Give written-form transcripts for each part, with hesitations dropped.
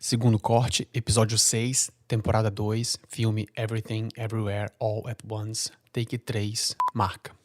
Segundo corte, episódio 6, temporada 2, filme Everything, Everywhere, All at Once, take 3, marca.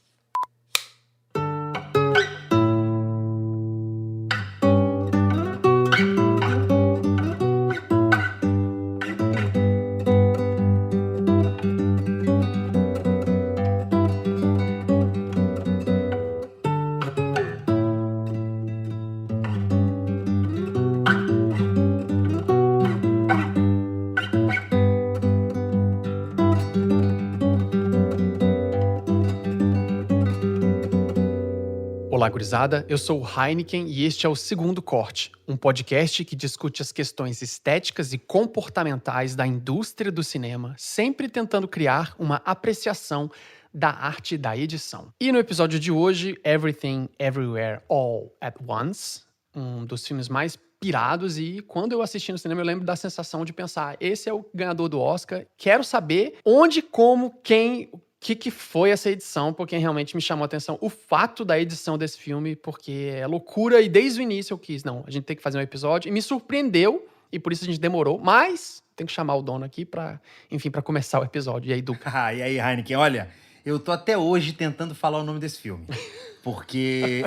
Olá, gurizada. Eu sou o Heineken e este é o Segundo Corte, um podcast que discute as questões estéticas e comportamentais da indústria do cinema, sempre tentando criar uma apreciação da arte da edição. E no episódio de hoje, Everything, Everywhere, All at Once, um dos filmes mais pirados, e quando eu assisti no cinema eu lembro da sensação de pensar, esse é o ganhador do Oscar, quero saber onde, como, quem... O que foi essa edição, porque realmente me chamou a atenção o fato da edição desse filme, porque é loucura e desde o início eu quis, não, a gente tem que fazer um episódio, e me surpreendeu, e por isso a gente demorou, mas tem que chamar o dono aqui pra, enfim, pra começar o episódio. E aí, Duca? E aí, Heineken, olha, eu tô até hoje tentando falar o nome desse filme, porque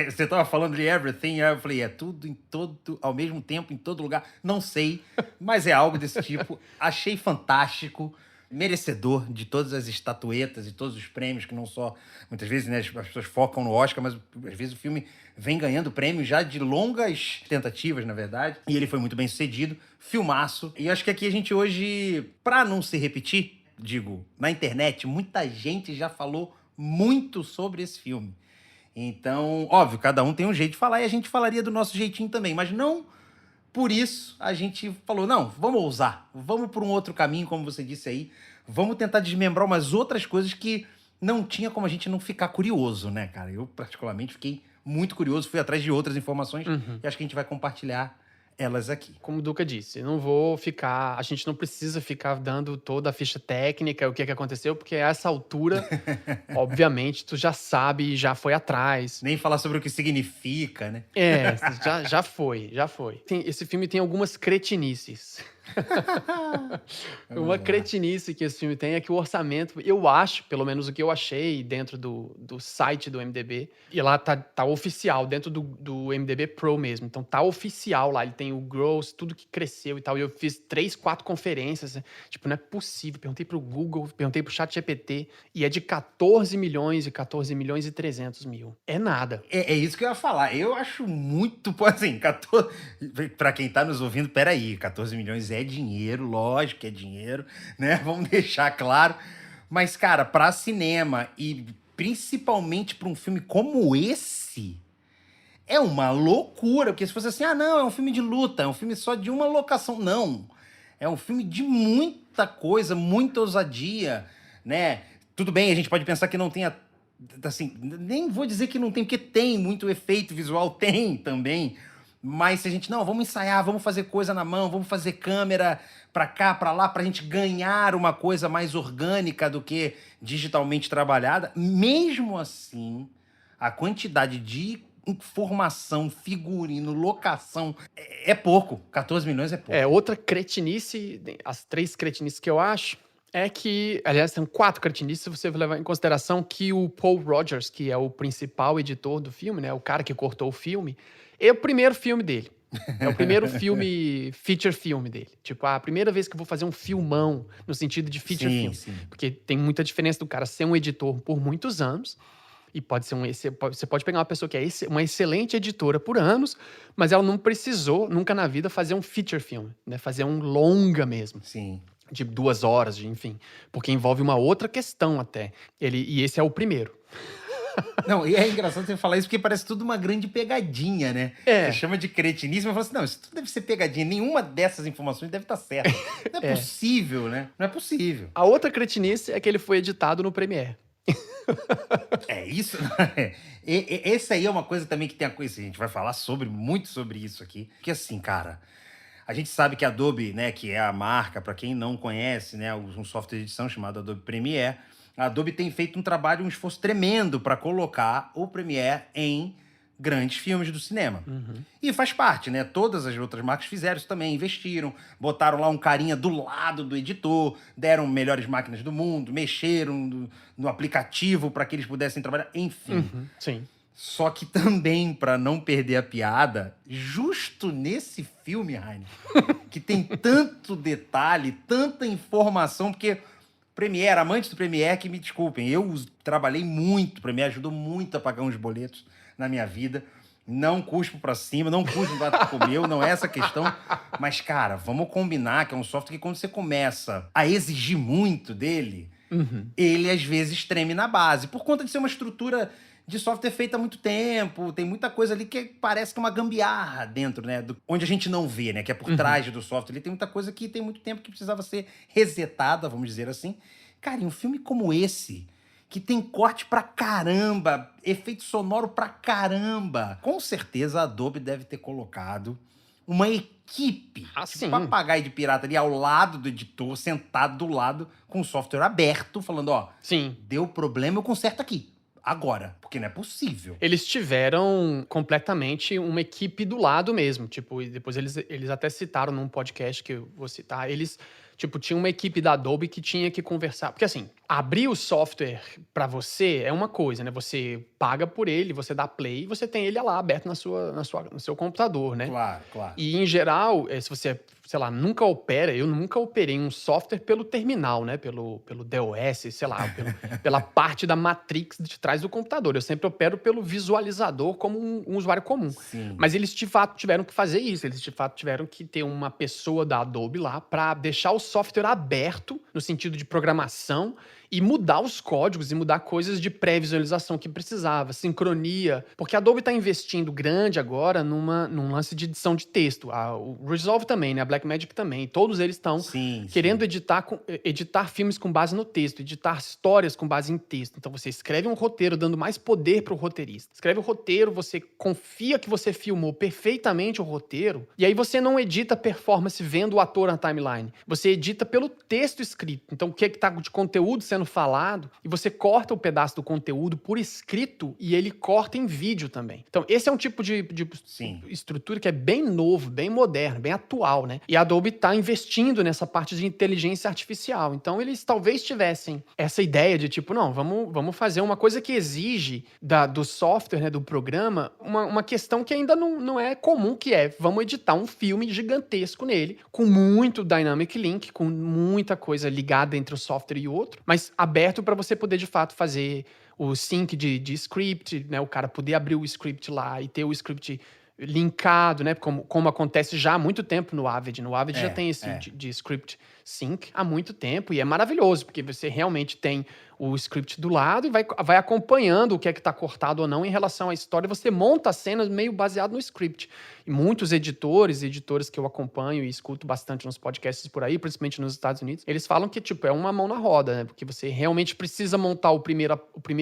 você tava falando de Everything, aí eu falei, é tudo em todo, ao mesmo tempo, em todo lugar, não sei, mas é algo desse tipo, achei fantástico, merecedor de todas as estatuetas e todos os prêmios, que não só, muitas vezes, né, as pessoas focam no Oscar, mas às vezes o filme vem ganhando prêmios já de longas tentativas, na verdade, e ele foi muito bem sucedido, filmaço, e acho que aqui a gente hoje, pra não se repetir, digo, na internet, muita gente já falou muito sobre esse filme. Então, óbvio, cada um tem um jeito de falar e a gente falaria do nosso jeitinho também, mas não por isso a gente falou, não, vamos ousar, vamos por um outro caminho, como você disse aí, vamos tentar desmembrar umas outras coisas que não tinha como a gente não ficar curioso, né, cara? Eu, particularmente, fiquei muito curioso, fui atrás de outras informações e acho que a gente vai compartilhar elas aqui. Como o Duca disse, eu não vou ficar, a gente não precisa ficar dando toda a ficha técnica, o que aconteceu, porque a essa altura, obviamente, tu já sabe e já foi atrás. Nem falar sobre o que significa, né? Já foi. Esse filme tem algumas cretinices. Uma cretinice que esse filme tem é que o orçamento, eu acho, pelo menos o que eu achei dentro do site do MDB, e lá tá oficial, dentro do MDB Pro mesmo, então tá oficial lá, ele tem o gross, tudo que cresceu e tal, e eu fiz 3, 4 conferências, tipo, não é possível, perguntei pro Google, perguntei pro ChatGPT, e é de 14 milhões e 300 mil. É nada. É isso que eu ia falar. Eu acho muito, assim, 14... Pra quem tá nos ouvindo, peraí, 14 milhões é dinheiro, lógico que é dinheiro, né? Vamos deixar claro. Mas, cara, pra cinema e principalmente pra um filme como esse, é uma loucura. Porque se fosse assim, não, é um filme de luta, é um filme só de uma locação. Não. É um filme de muita coisa, muita ousadia, né? Tudo bem, a gente pode pensar que não tenha, assim, nem vou dizer que não tem, porque tem muito efeito visual, tem também, mas se a gente, não, vamos ensaiar, vamos fazer coisa na mão, vamos fazer câmera pra cá, pra lá, pra gente ganhar uma coisa mais orgânica do que digitalmente trabalhada, mesmo assim, a quantidade de informação, figurino, locação, é pouco, 14 milhões é pouco. Outra cretinice, as 3 cretinices que eu acho, é que, aliás, são 4 cretinices, se você levar em consideração que o Paul Rogers, que é o principal editor do filme, né, o cara que cortou o filme, é o primeiro filme dele. É o primeiro filme, feature filme dele. Tipo, a primeira vez que eu vou fazer um filmão, no sentido de feature filme. Sim. Porque tem muita diferença do cara ser um editor por muitos anos, e pode ser você pode pegar uma pessoa que é uma excelente editora por anos, mas ela não precisou, nunca na vida, fazer um feature film, né? Fazer um longa mesmo. Sim. De 2 horas, enfim. Porque envolve uma outra questão até. E esse é o primeiro. Não, e é engraçado você falar isso porque parece tudo uma grande pegadinha, né? Você chama de cretinismo e fala assim, não, isso tudo deve ser pegadinha. Nenhuma dessas informações deve estar certa. Não é possível, né? Não é possível. A outra cretinice é que ele foi editado no Premiere. É isso? Essa aí é uma coisa também que tem a coisa, a gente vai falar muito sobre isso aqui. Porque assim, cara, a gente sabe que a Adobe, né, que é a marca, para quem não conhece, né, um software de edição chamado Adobe Premiere, a Adobe tem feito um esforço tremendo para colocar o Premiere em grandes filmes do cinema. E faz parte, né? Todas as outras marcas fizeram isso também, investiram, botaram lá um carinha do lado do editor, deram melhores máquinas do mundo, mexeram no aplicativo para que eles pudessem trabalhar, enfim. Sim. Só que também, para não perder a piada, justo nesse filme, Heine, que tem tanto detalhe, tanta informação, porque Premiere, amantes do Premiere, que me desculpem, eu trabalhei muito, Premiere ajudou muito a pagar uns boletos na minha vida. Não cuspo pra cima, não cuspo pra comer, não é essa a questão. Mas, cara, vamos combinar que é um software que quando você começa a exigir muito dele, ele às vezes treme na base. Por conta de ser uma estrutura de software feita há muito tempo, tem muita coisa ali que parece que é uma gambiarra dentro, né? Onde a gente não vê, né? Que é por trás do software. Ali tem muita coisa que tem muito tempo que precisava ser resetada, vamos dizer assim. Cara, em um filme como esse, que tem corte pra caramba, efeito sonoro pra caramba, com certeza a Adobe deve ter colocado uma equipe, tipo papagaio de pirata ali ao lado do editor, sentado do lado, com o software aberto, falando, ó, deu problema, eu conserto aqui. Agora, porque não é possível. Eles tiveram completamente uma equipe do lado mesmo, tipo, e depois eles até citaram num podcast que eu vou citar, eles, tipo, tinha uma equipe da Adobe que tinha que conversar, porque assim, abrir o software pra você é uma coisa, né, você paga por ele, você dá play e você tem ele lá aberto no seu computador, né? Claro. E em geral, se você, sei lá, eu nunca operei um software pelo terminal, né, pelo DOS, sei lá, pela parte da matrix de trás do computador. Eu sempre opero pelo visualizador como um usuário comum. Sim. Mas eles, de fato, tiveram que fazer isso. Eles, de fato, tiveram que ter uma pessoa da Adobe lá para deixar o software aberto, no sentido de programação, e mudar os códigos e mudar coisas de pré-visualização que precisava, sincronia. Porque a Adobe está investindo grande agora num lance de edição de texto. O Resolve também, né? A Blackmagic também. Todos eles estão querendo editar filmes com base no texto, editar histórias com base em texto. Então você escreve um roteiro dando mais poder para o roteirista. Escreve o roteiro, você confia que você filmou perfeitamente o roteiro, e aí você não edita performance vendo o ator na timeline. Você edita pelo texto escrito. Então o que está de conteúdo sendo falado, e você corta o pedaço do conteúdo por escrito e ele corta em vídeo também. Então esse é um tipo de estrutura que é bem novo, bem moderno, bem atual, né? E a Adobe está investindo nessa parte de inteligência artificial. Então eles talvez tivessem essa ideia de tipo, não, vamos fazer uma coisa que exige do software, né, do programa, uma questão que ainda não é comum, que é, vamos editar um filme gigantesco nele, com muito dynamic link, com muita coisa ligada entre o software e o outro, mas aberto para você poder, de fato, fazer o sync de script, né? O cara poder abrir o script lá e ter o script linkado, né? Como acontece já há muito tempo no Avid. No Avid já tem esse de script sync há muito tempo, e é maravilhoso, porque você realmente tem o script do lado e vai acompanhando o que é que está cortado ou não em relação à história. Você monta as cenas meio baseado no script. E muitos editores e editoras que eu acompanho e escuto bastante nos podcasts por aí, principalmente nos Estados Unidos, eles falam que, tipo, é uma mão na roda, né? Porque você realmente precisa montar o primeiro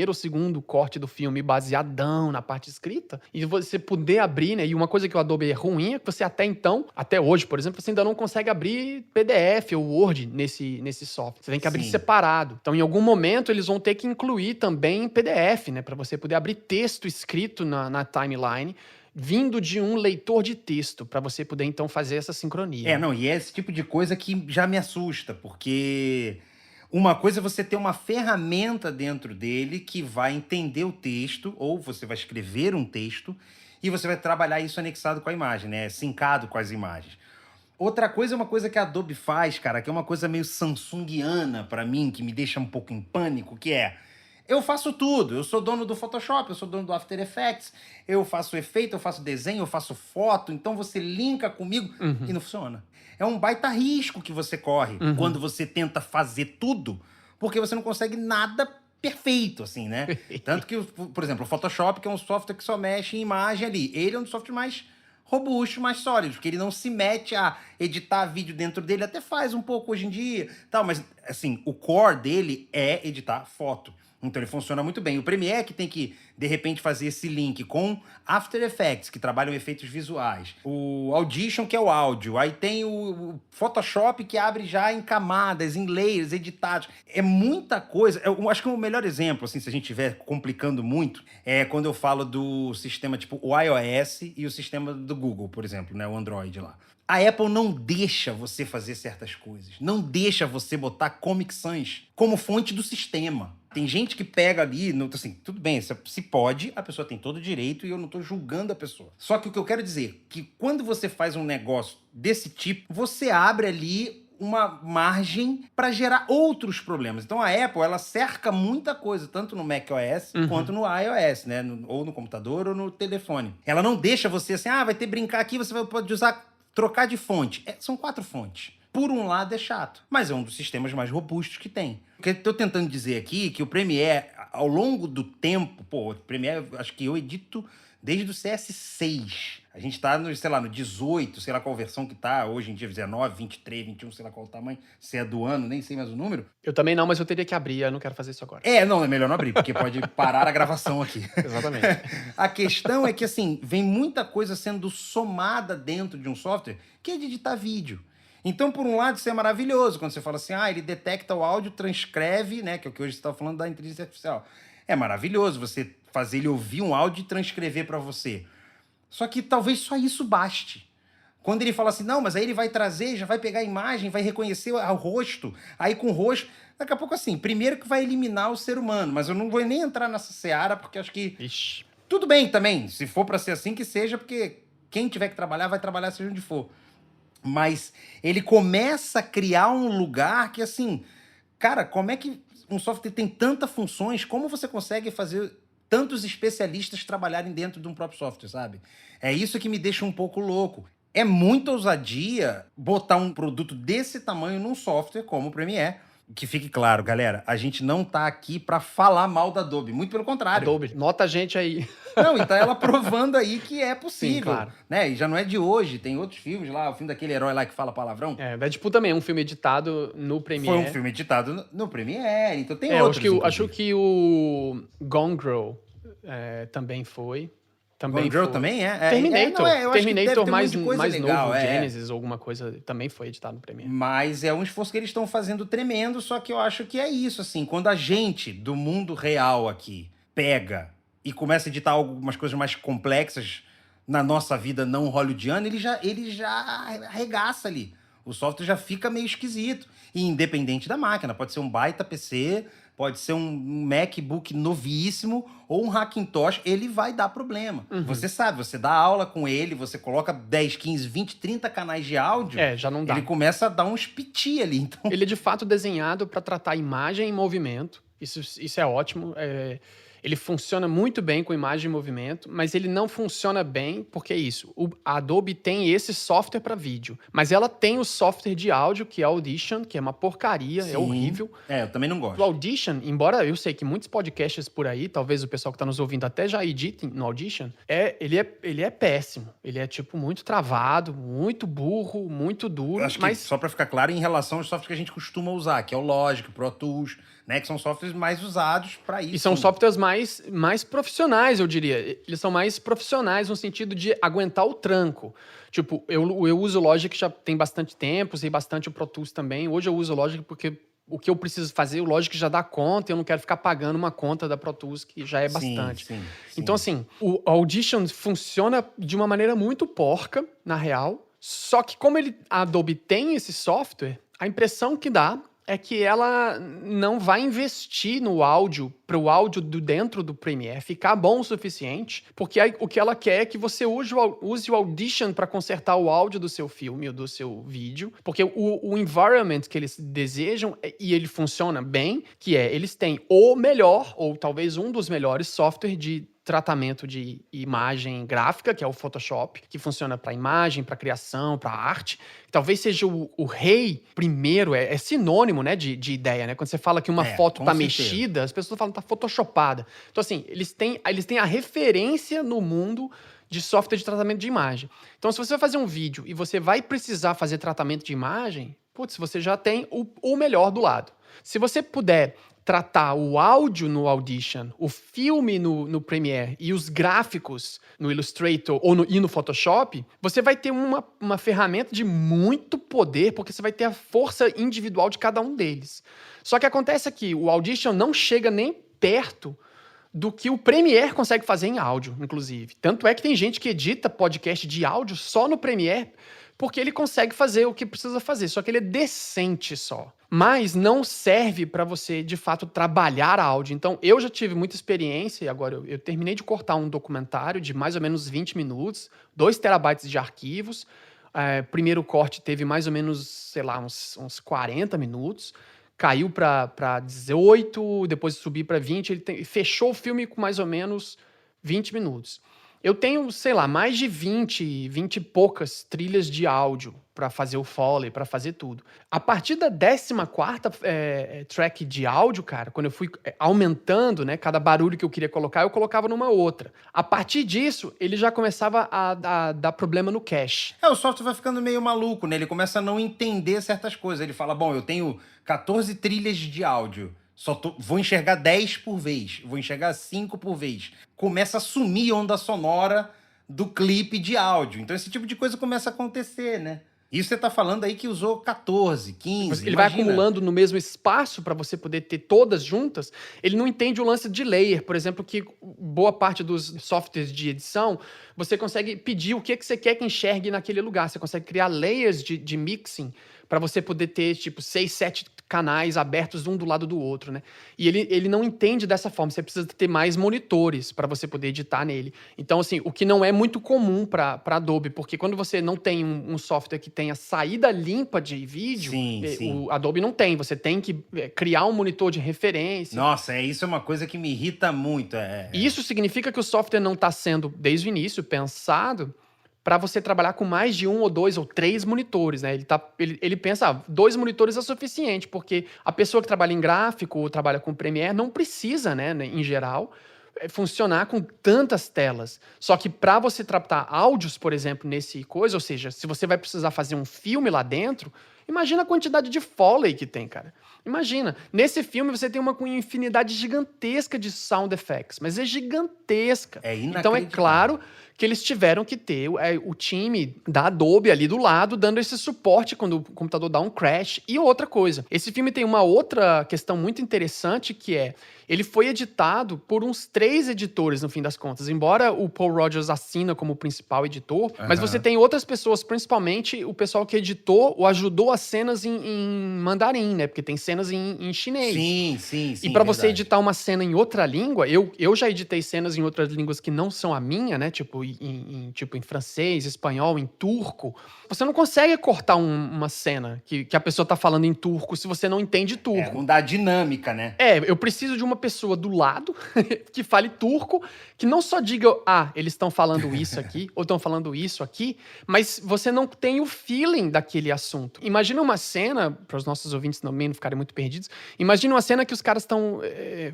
ou segundo corte do filme baseadão na parte escrita, e você poder abrir, né? E uma coisa que o Adobe é ruim é que você até hoje, por exemplo, você ainda não consegue abrir PDF ou Word nesse software. Você tem que abrir separado. Então, em algum momento, eles vão ter que incluir também PDF, né? Para você poder abrir texto escrito na timeline, vindo de um leitor de texto, para você poder, então, fazer essa sincronia. E é esse tipo de coisa que já me assusta, porque uma coisa é você ter uma ferramenta dentro dele que vai entender o texto, ou você vai escrever um texto, e você vai trabalhar isso anexado com a imagem, né? Sincado com as imagens. Outra coisa é uma coisa que a Adobe faz, cara, que é uma coisa meio samsungiana pra mim, que me deixa um pouco em pânico, que é: eu faço tudo, eu sou dono do Photoshop, eu sou dono do After Effects, eu faço efeito, eu faço desenho, eu faço foto, então você linka comigo e não funciona. É um baita risco que você corre quando você tenta fazer tudo, porque você não consegue nada perfeito, assim, né? Tanto que, por exemplo, o Photoshop, que é um software que só mexe em imagem ali, ele é um software mais robusto, mais sólido, porque ele não se mete a editar vídeo dentro dele, até faz um pouco hoje em dia, tal, mas assim, o core dele é editar foto. Então ele funciona muito bem. O Premiere que tem que, de repente, fazer esse link com After Effects, que trabalham efeitos visuais. O Audition, que é o áudio. Aí tem o Photoshop, que abre já em camadas, em layers, editados. É muita coisa. Eu acho que o melhor exemplo, assim, se a gente estiver complicando muito, é quando eu falo do sistema tipo o iOS e o sistema do Google, por exemplo, né? O Android lá. A Apple não deixa você fazer certas coisas. Não deixa você botar Comic Sans como fonte do sistema. Tem gente que pega ali, assim, tudo bem, se pode, a pessoa tem todo o direito e eu não tô julgando a pessoa. Só que o que eu quero dizer é que quando você faz um negócio desse tipo, você abre ali uma margem para gerar outros problemas. Então a Apple, ela cerca muita coisa, tanto no macOS quanto no iOS, né? Ou no computador ou no telefone. Ela não deixa você assim, vai ter brincar aqui, você pode usar, trocar de fonte. São 4 fontes. Por um lado é chato, mas é um dos sistemas mais robustos que tem. O que eu tô tentando dizer aqui é que o Premiere, ao longo do tempo, o Premiere, acho que eu edito desde o CS6. A gente tá no, sei lá, no 18, sei lá qual versão que tá, hoje em dia 19, 23, 21, sei lá qual o tamanho, se é do ano, nem sei mais o número. Eu também não, mas eu teria que abrir, eu não quero fazer isso agora. Não, é melhor não abrir, porque pode parar a gravação aqui. Exatamente. A questão é que, assim, vem muita coisa sendo somada dentro de um software que é de editar vídeo. Então, por um lado, isso é maravilhoso, quando você fala assim, ele detecta o áudio, transcreve, né, que é o que hoje você está falando da inteligência artificial. É maravilhoso você fazer ele ouvir um áudio e transcrever para você. Só que talvez só isso baste. Quando ele fala assim, não, mas aí ele vai trazer, já vai pegar a imagem, vai reconhecer o rosto, aí com o rosto... Daqui a pouco, assim, primeiro que vai eliminar o ser humano, mas eu não vou nem entrar nessa seara, porque acho que... Ixi. Tudo bem também, se for para ser assim, que seja, porque quem tiver que trabalhar, vai trabalhar seja onde for. Mas ele começa a criar um lugar que, assim, cara, como é que um software tem tantas funções, como você consegue fazer tantos especialistas trabalharem dentro de um próprio software, sabe? É isso que me deixa um pouco louco. É muita ousadia botar um produto desse tamanho num software como o Premiere. Que fique claro, galera, a gente não tá aqui pra falar mal da Adobe, muito pelo contrário. Adobe, nota a gente aí. Não, e tá ela provando aí que é possível. Sim, claro. Né? E já não é de hoje, tem outros filmes lá, o filme daquele herói lá que fala palavrão. Deadpool também é um filme editado no Premiere. Foi um filme editado no Premiere, então tem outros. Acho que o Gone Girl também foi. Gone Girl também é? Terminator. Eu acho que deve ter mais muita coisa mais legal, novo, Genesis ou alguma coisa, também foi editado no Premiere. Mas é um esforço que eles estão fazendo tremendo, só que eu acho que é isso, assim, quando a gente do mundo real aqui pega e começa a editar algumas coisas mais complexas na nossa vida não hollywoodiana, ele já arregaça ali. O software já fica meio esquisito. E independente da máquina, pode ser um baita PC, pode ser um MacBook novíssimo ou um Hackintosh, ele vai dar problema. Você sabe, você dá aula com ele, você coloca 10, 15, 20, 30 canais de áudio, já não dá. Ele começa a dar uns piti ali. Então... Ele é de fato desenhado para tratar imagem em movimento. Isso é ótimo. Ele funciona muito bem com imagem em movimento, mas ele não funciona bem porque é isso. A Adobe tem esse software para vídeo, mas ela tem o software de áudio, que é Audition, que é uma porcaria, é horrível. Eu também não gosto. O Audition, embora eu sei que muitos podcasts por aí, talvez o pessoal que está nos ouvindo até já editem no Audition, ele é péssimo. Ele é, tipo, muito travado, muito burro, muito duro. Eu acho que, só para ficar claro, em relação aos softwares que a gente costuma usar, que é o Logic, o Pro Tools, né, que são softwares mais usados para isso. E são softwares mais profissionais, eu diria. Eles são mais profissionais no sentido de aguentar o tranco. Tipo, eu uso o Logic já tem bastante tempo, usei bastante o Pro Tools também. Hoje eu uso o Logic porque o que eu preciso fazer, o Logic já dá conta, eu não quero ficar pagando uma conta da Pro Tools, que já é bastante. Sim. Então, assim, o Audition funciona de uma maneira muito porca, na real. Só que como a Adobe tem esse software, a impressão que dá é que ela não vai investir no áudio, para o áudio dentro do Premiere ficar bom o suficiente, porque o que ela quer é que você use o Audition para consertar o áudio do seu filme ou do seu vídeo, porque o environment que eles desejam, e ele funciona bem, que eles têm o melhor, ou talvez um dos melhores software de tratamento de imagem gráfica, que é o Photoshop, que funciona para imagem, para criação, para arte. Talvez seja o rei primeiro, é sinônimo, né, de ideia, né? Quando você fala que uma foto tá mexida, as pessoas falam que tá photoshopada. Então, assim, eles têm a referência no mundo de software de tratamento de imagem. Então, se você vai fazer um vídeo e você vai precisar fazer tratamento de imagem, putz, você já tem o melhor do lado. Se você puder tratar o áudio no Audition, o filme no Premiere e os gráficos no Illustrator e no Photoshop, você vai ter uma ferramenta de muito poder, porque você vai ter a força individual de cada um deles. Só que acontece que o Audition não chega nem perto do que o Premiere consegue fazer em áudio, inclusive. Tanto é que tem gente que edita podcast de áudio só no Premiere, porque ele consegue fazer o que precisa fazer, só que ele é decente só. Mas não serve para você, de fato, trabalhar áudio. Então, eu já tive muita experiência, e agora eu terminei de cortar um documentário de mais ou menos 20 minutos, 2 terabytes de arquivos. Primeiro corte teve mais ou menos, sei lá, uns 40 minutos. Caiu para 18, depois subi para 20. Ele fechou o filme com mais ou menos 20 minutos. Eu tenho, sei lá, mais de 20 e poucas trilhas de áudio para fazer o Foley, para fazer tudo. A partir da 14ª track de áudio, cara, quando eu fui aumentando, né, cada barulho que eu queria colocar, eu colocava numa outra. A partir disso, ele já começava a dar problema no cache. O software vai ficando meio maluco, né? Ele começa a não entender certas coisas. Ele fala, bom, eu tenho 14 trilhas de áudio. Vou enxergar 10 por vez, vou enxergar 5 por vez. Começa a sumir onda sonora do clipe de áudio. Então esse tipo de coisa começa a acontecer, né? Isso você tá falando aí que usou 14, 15, Ele vai acumulando no mesmo espaço para você poder ter todas juntas. Ele não entende o lance de layer, por exemplo, que boa parte dos softwares de edição, você consegue pedir o que você quer que enxergue naquele lugar. Você consegue criar layers de mixing para você poder ter, tipo, 6, 7 canais abertos um do lado do outro, né? E ele não entende dessa forma. Você precisa ter mais monitores para você poder editar nele. Então, assim, o que não é muito comum para Adobe, porque quando você não tem um software que tenha saída limpa de vídeo, o Adobe não tem. Você tem que criar um monitor de referência. Nossa, isso é uma coisa que me irrita muito. Isso significa que o software não está sendo, desde o início, pensado para você trabalhar com mais de 1 ou 2 ou 3 monitores, né? Ele pensa, 2 monitores é suficiente, porque a pessoa que trabalha em gráfico ou trabalha com Premiere não precisa, né, em geral, funcionar com tantas telas. Só que para você tratar áudios, por exemplo, nesse coisa, ou seja, se você vai precisar fazer um filme lá dentro, imagina a quantidade de Foley que tem, cara. Imagina, nesse filme você tem uma infinidade gigantesca de sound effects, mas é gigantesca. Então é claro que eles tiveram que ter o time da Adobe ali do lado, dando esse suporte quando o computador dá um crash. E outra coisa, esse filme tem uma outra questão muito interessante, que ele foi editado por uns 3 editores, no fim das contas. Embora o Paul Rogers assina como principal editor, mas você tem outras pessoas, principalmente o pessoal que editou ou ajudou as cenas em mandarim, né? Porque tem cenas em chinês. Sim. E para você editar uma cena em outra língua, eu já editei cenas em outras línguas que não são a minha, né? Tipo em francês, espanhol, em turco. Você não consegue cortar uma cena que a pessoa tá falando em turco se você não entende turco. Não dá dinâmica, né? Eu preciso de uma pessoa do lado que fale turco, que não só diga, eles estão falando isso aqui, ou estão falando isso aqui, mas você não tem o feeling daquele assunto. Imagina uma cena, para os nossos ouvintes também não ficarem muito perdidos, imagina uma cena que os caras estão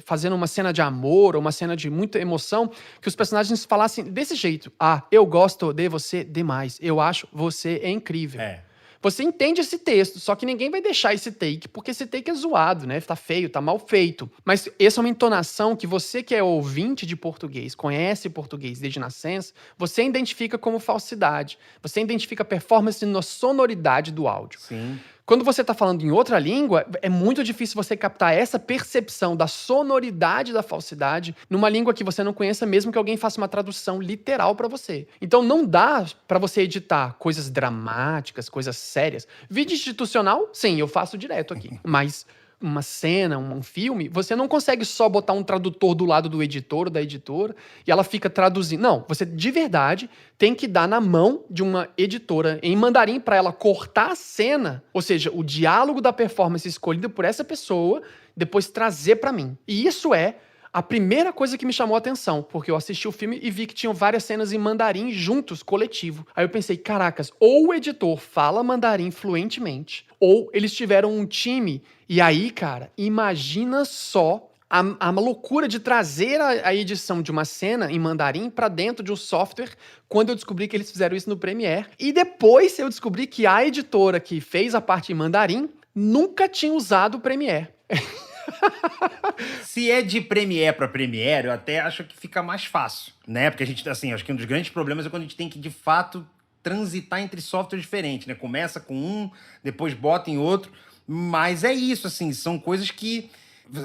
fazendo uma cena de amor, ou uma cena de muita emoção, que os personagens falassem desse jeito, eu gosto de você demais, eu acho você incrível. Você entende esse texto, só que ninguém vai deixar esse take, porque esse take é zoado, né? Tá feio, tá mal feito. Mas essa é uma entonação que você que é ouvinte de português, conhece português desde nascença, você identifica como falsidade. Você identifica a performance na sonoridade do áudio. Sim. Quando você está falando em outra língua, é muito difícil você captar essa percepção da sonoridade da falsidade numa língua que você não conheça, mesmo que alguém faça uma tradução literal para você. Então não dá para você editar coisas dramáticas, coisas sérias. Vídeo institucional, sim, eu faço direto aqui. Mas uma cena, um filme, você não consegue só botar um tradutor do lado do editor ou da editora e ela fica traduzindo. Não, você de verdade tem que dar na mão de uma editora em mandarim para ela cortar a cena, ou seja, o diálogo da performance escolhido por essa pessoa, depois trazer para mim. E isso é a primeira coisa que me chamou a atenção, porque eu assisti o filme e vi que tinham várias cenas em mandarim juntos, coletivo. Aí eu pensei, caracas, ou o editor fala mandarim fluentemente, ou eles tiveram um time. E aí, cara, imagina só a loucura de trazer a edição de uma cena em mandarim pra dentro de um software, quando eu descobri que eles fizeram isso no Premiere. E depois eu descobri que a editora que fez a parte em mandarim nunca tinha usado o Premiere. Se é de Premiere para Premiere, eu até acho que fica mais fácil, né? Porque a gente, assim, acho que um dos grandes problemas é quando a gente tem que, de fato, transitar entre softwares diferentes, né? Começa com um, depois bota em outro. Mas é isso, assim, são coisas que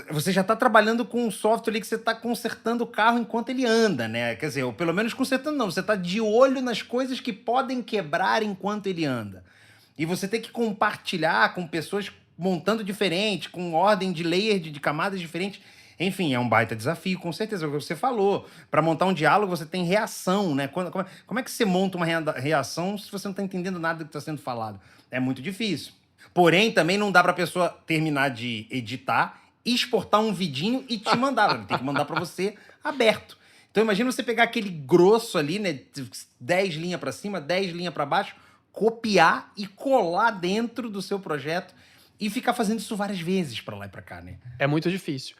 você já está trabalhando com um software ali que você está consertando o carro enquanto ele anda, né? Quer dizer, ou pelo menos consertando não, você está de olho nas coisas que podem quebrar enquanto ele anda. E você tem que compartilhar com pessoas montando diferente, com ordem de layer, de camadas diferentes. Enfim, é um baita desafio, com certeza. É o que você falou. Para montar um diálogo, você tem reação, né? Como é que você monta uma reação se você não está entendendo nada do que está sendo falado? É muito difícil. Porém, também não dá para a pessoa terminar de editar, exportar um vidinho e te mandar. Tem que mandar para você aberto. Então, imagina você pegar aquele grosso ali, né? 10 linhas para cima, 10 linhas para baixo, copiar e colar dentro do seu projeto e ficar fazendo isso várias vezes para lá e para cá, né? É muito difícil.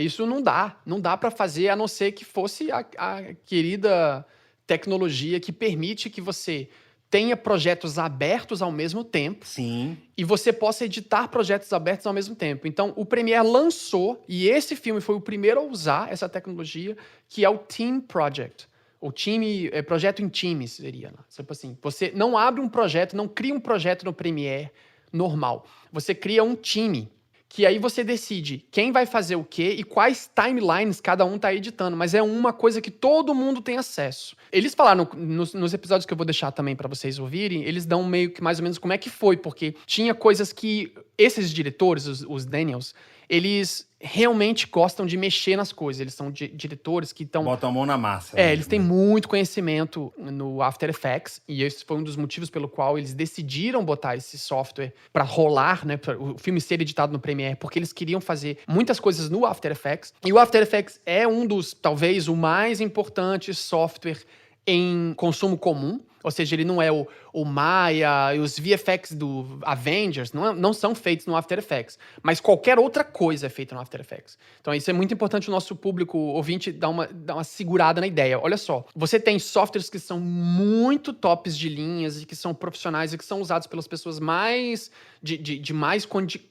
Isso não dá. Não dá para fazer, a não ser que fosse a querida tecnologia que permite que você tenha projetos abertos ao mesmo tempo. Sim. E você possa editar projetos abertos ao mesmo tempo. Então, o Premiere lançou, e esse filme foi o primeiro a usar essa tecnologia, que é o Team Project. O time, projeto em times, seria. Né? Tipo assim, você não abre um projeto, não cria um projeto no Premiere normal. Você cria um time, que aí você decide quem vai fazer o quê e quais timelines cada um tá editando, mas é uma coisa que todo mundo tem acesso. Eles falaram nos episódios que eu vou deixar também pra vocês ouvirem, eles dão meio que mais ou menos como é que foi, porque tinha coisas que esses diretores, os Daniels, eles realmente gostam de mexer nas coisas. Eles são diretores que estão... Botam a mão na massa. Eles têm muito conhecimento no After Effects, e esse foi um dos motivos pelo qual eles decidiram botar esse software pra rolar, né, para o filme ser editado no Premiere, porque eles queriam fazer muitas coisas no After Effects. E o After Effects é um dos, talvez, o mais importante software em consumo comum. Ou seja, ele não é o Maya e os VFX do Avengers, não são feitos no After Effects. Mas qualquer outra coisa é feita no After Effects. Então isso é muito importante o nosso público ouvinte dar uma segurada na ideia. Olha só, você tem softwares que são muito tops de linhas e que são profissionais e que são usados pelas pessoas mais de mais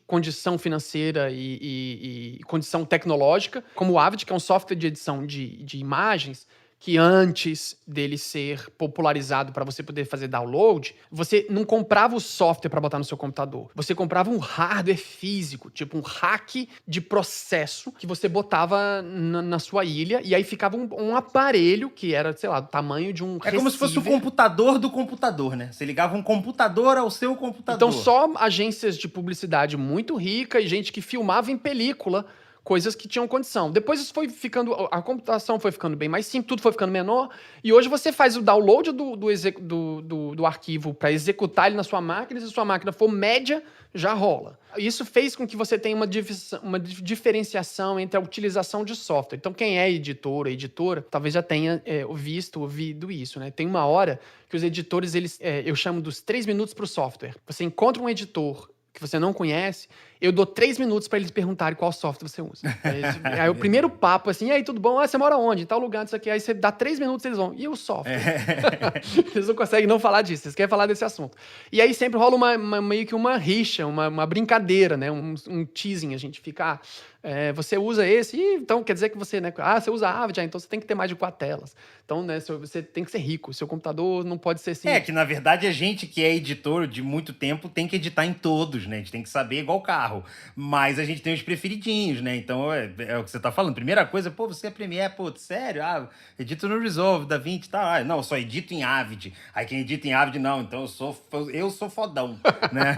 condição financeira e condição tecnológica, como o Avid, que é um software de edição de imagens, que antes dele ser popularizado para você poder fazer download, você não comprava o software para botar no seu computador. Você comprava um hardware físico, tipo um hack de processo que você botava na sua ilha, e aí ficava um aparelho que era, sei lá, do tamanho de um receiver. Como se fosse o computador do computador, né? Você ligava um computador ao seu computador. Então só agências de publicidade muito rica e gente que filmava em película coisas que tinham condição. Depois isso foi ficando, a computação foi ficando bem mais simples, tudo foi ficando menor, e hoje você faz o download do arquivo para executar ele na sua máquina, e se a sua máquina for média, já rola. Isso fez com que você tenha uma diferenciação entre a utilização de software. Então, quem é editor ou editora, talvez já tenha ouvido isso, né? Tem uma hora que os editores, eu chamo dos 3 minutos para o software. Você encontra um editor que você não conhece, eu dou 3 minutos para eles perguntarem qual software você usa. Aí o primeiro papo, assim, e aí, tudo bom? Ah, você mora onde? Em tal lugar, isso aqui. Aí você dá 3 minutos e eles vão, e o software? Eles não conseguem não falar disso, eles querem falar desse assunto. E aí sempre rola meio que uma rixa, uma brincadeira, né? Um teasing, a gente fica... você usa esse, então quer dizer que você, né? Você usa Avid, então você tem que ter mais de 4 telas. Então, né, você tem que ser rico, seu computador não pode ser assim... que na verdade a gente que é editor de muito tempo tem que editar em todos, né? A gente tem que saber igual carro. Mas a gente tem os preferidinhos, né? Então é o que você tá falando. Primeira coisa, você é Premiere, sério? Edito no Resolve, DaVinci, tá? Eu só edito em Avid. Aí quem edita em Avid, não, então eu sou fodão, né?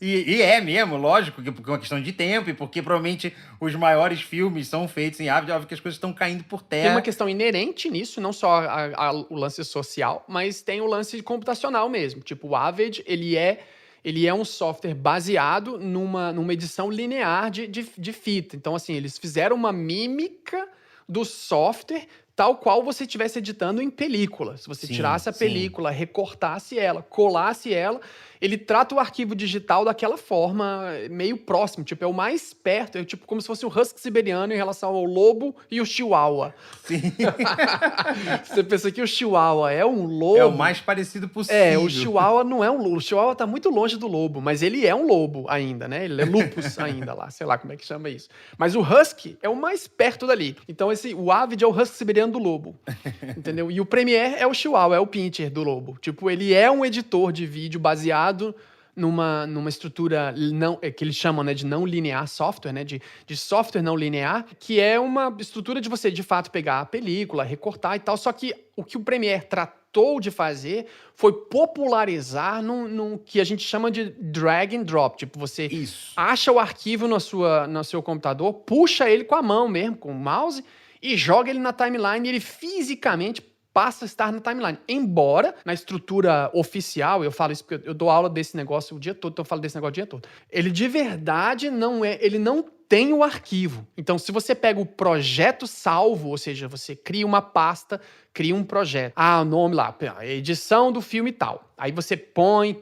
e é mesmo, lógico, que por uma questão de tempo, e porque provavelmente os maiores filmes são feitos em Avid, óbvio que as coisas estão caindo por terra. Tem uma questão inerente nisso, não só o lance social, mas tem o lance computacional mesmo. Tipo, o Avid, ele é um software baseado numa edição linear de fita. Então, assim, eles fizeram uma mímica do software tal qual você estivesse editando em película. Se você tirasse a película, recortasse ela, colasse ela, ele trata o arquivo digital daquela forma, meio próximo, tipo, é o mais perto, é tipo como se fosse o husky siberiano em relação ao lobo e o chihuahua. Sim. Você pensa que o chihuahua é um lobo... É o mais parecido possível. o chihuahua não é um lobo, o chihuahua tá muito longe do lobo, mas ele é um lobo ainda, né? Ele é lupus ainda lá, sei lá como é que chama isso. Mas o husky é o mais perto dali. Então o Avid é o husky siberiano do lobo, entendeu? E o Premiere é o chihuahua, é o pincher do lobo. Tipo, ele é um editor de vídeo baseado numa estrutura que eles chamam, né, de não linear software, né, de software não linear, que é uma estrutura de você, de fato, pegar a película, recortar e tal, só que o que o Premiere tratou de fazer foi popularizar no que a gente chama de drag and drop, tipo, você acha o arquivo no seu computador, puxa ele com a mão mesmo, com o mouse, e joga ele na timeline e ele fisicamente passa a estar na timeline. Embora, na estrutura oficial, eu falo isso porque eu dou aula desse negócio o dia todo, então eu falo desse negócio o dia todo. Ele de verdade ele não tem o arquivo. Então, se você pega o projeto salvo, ou seja, você cria uma pasta, cria um projeto. O nome lá, edição do filme tal. Aí você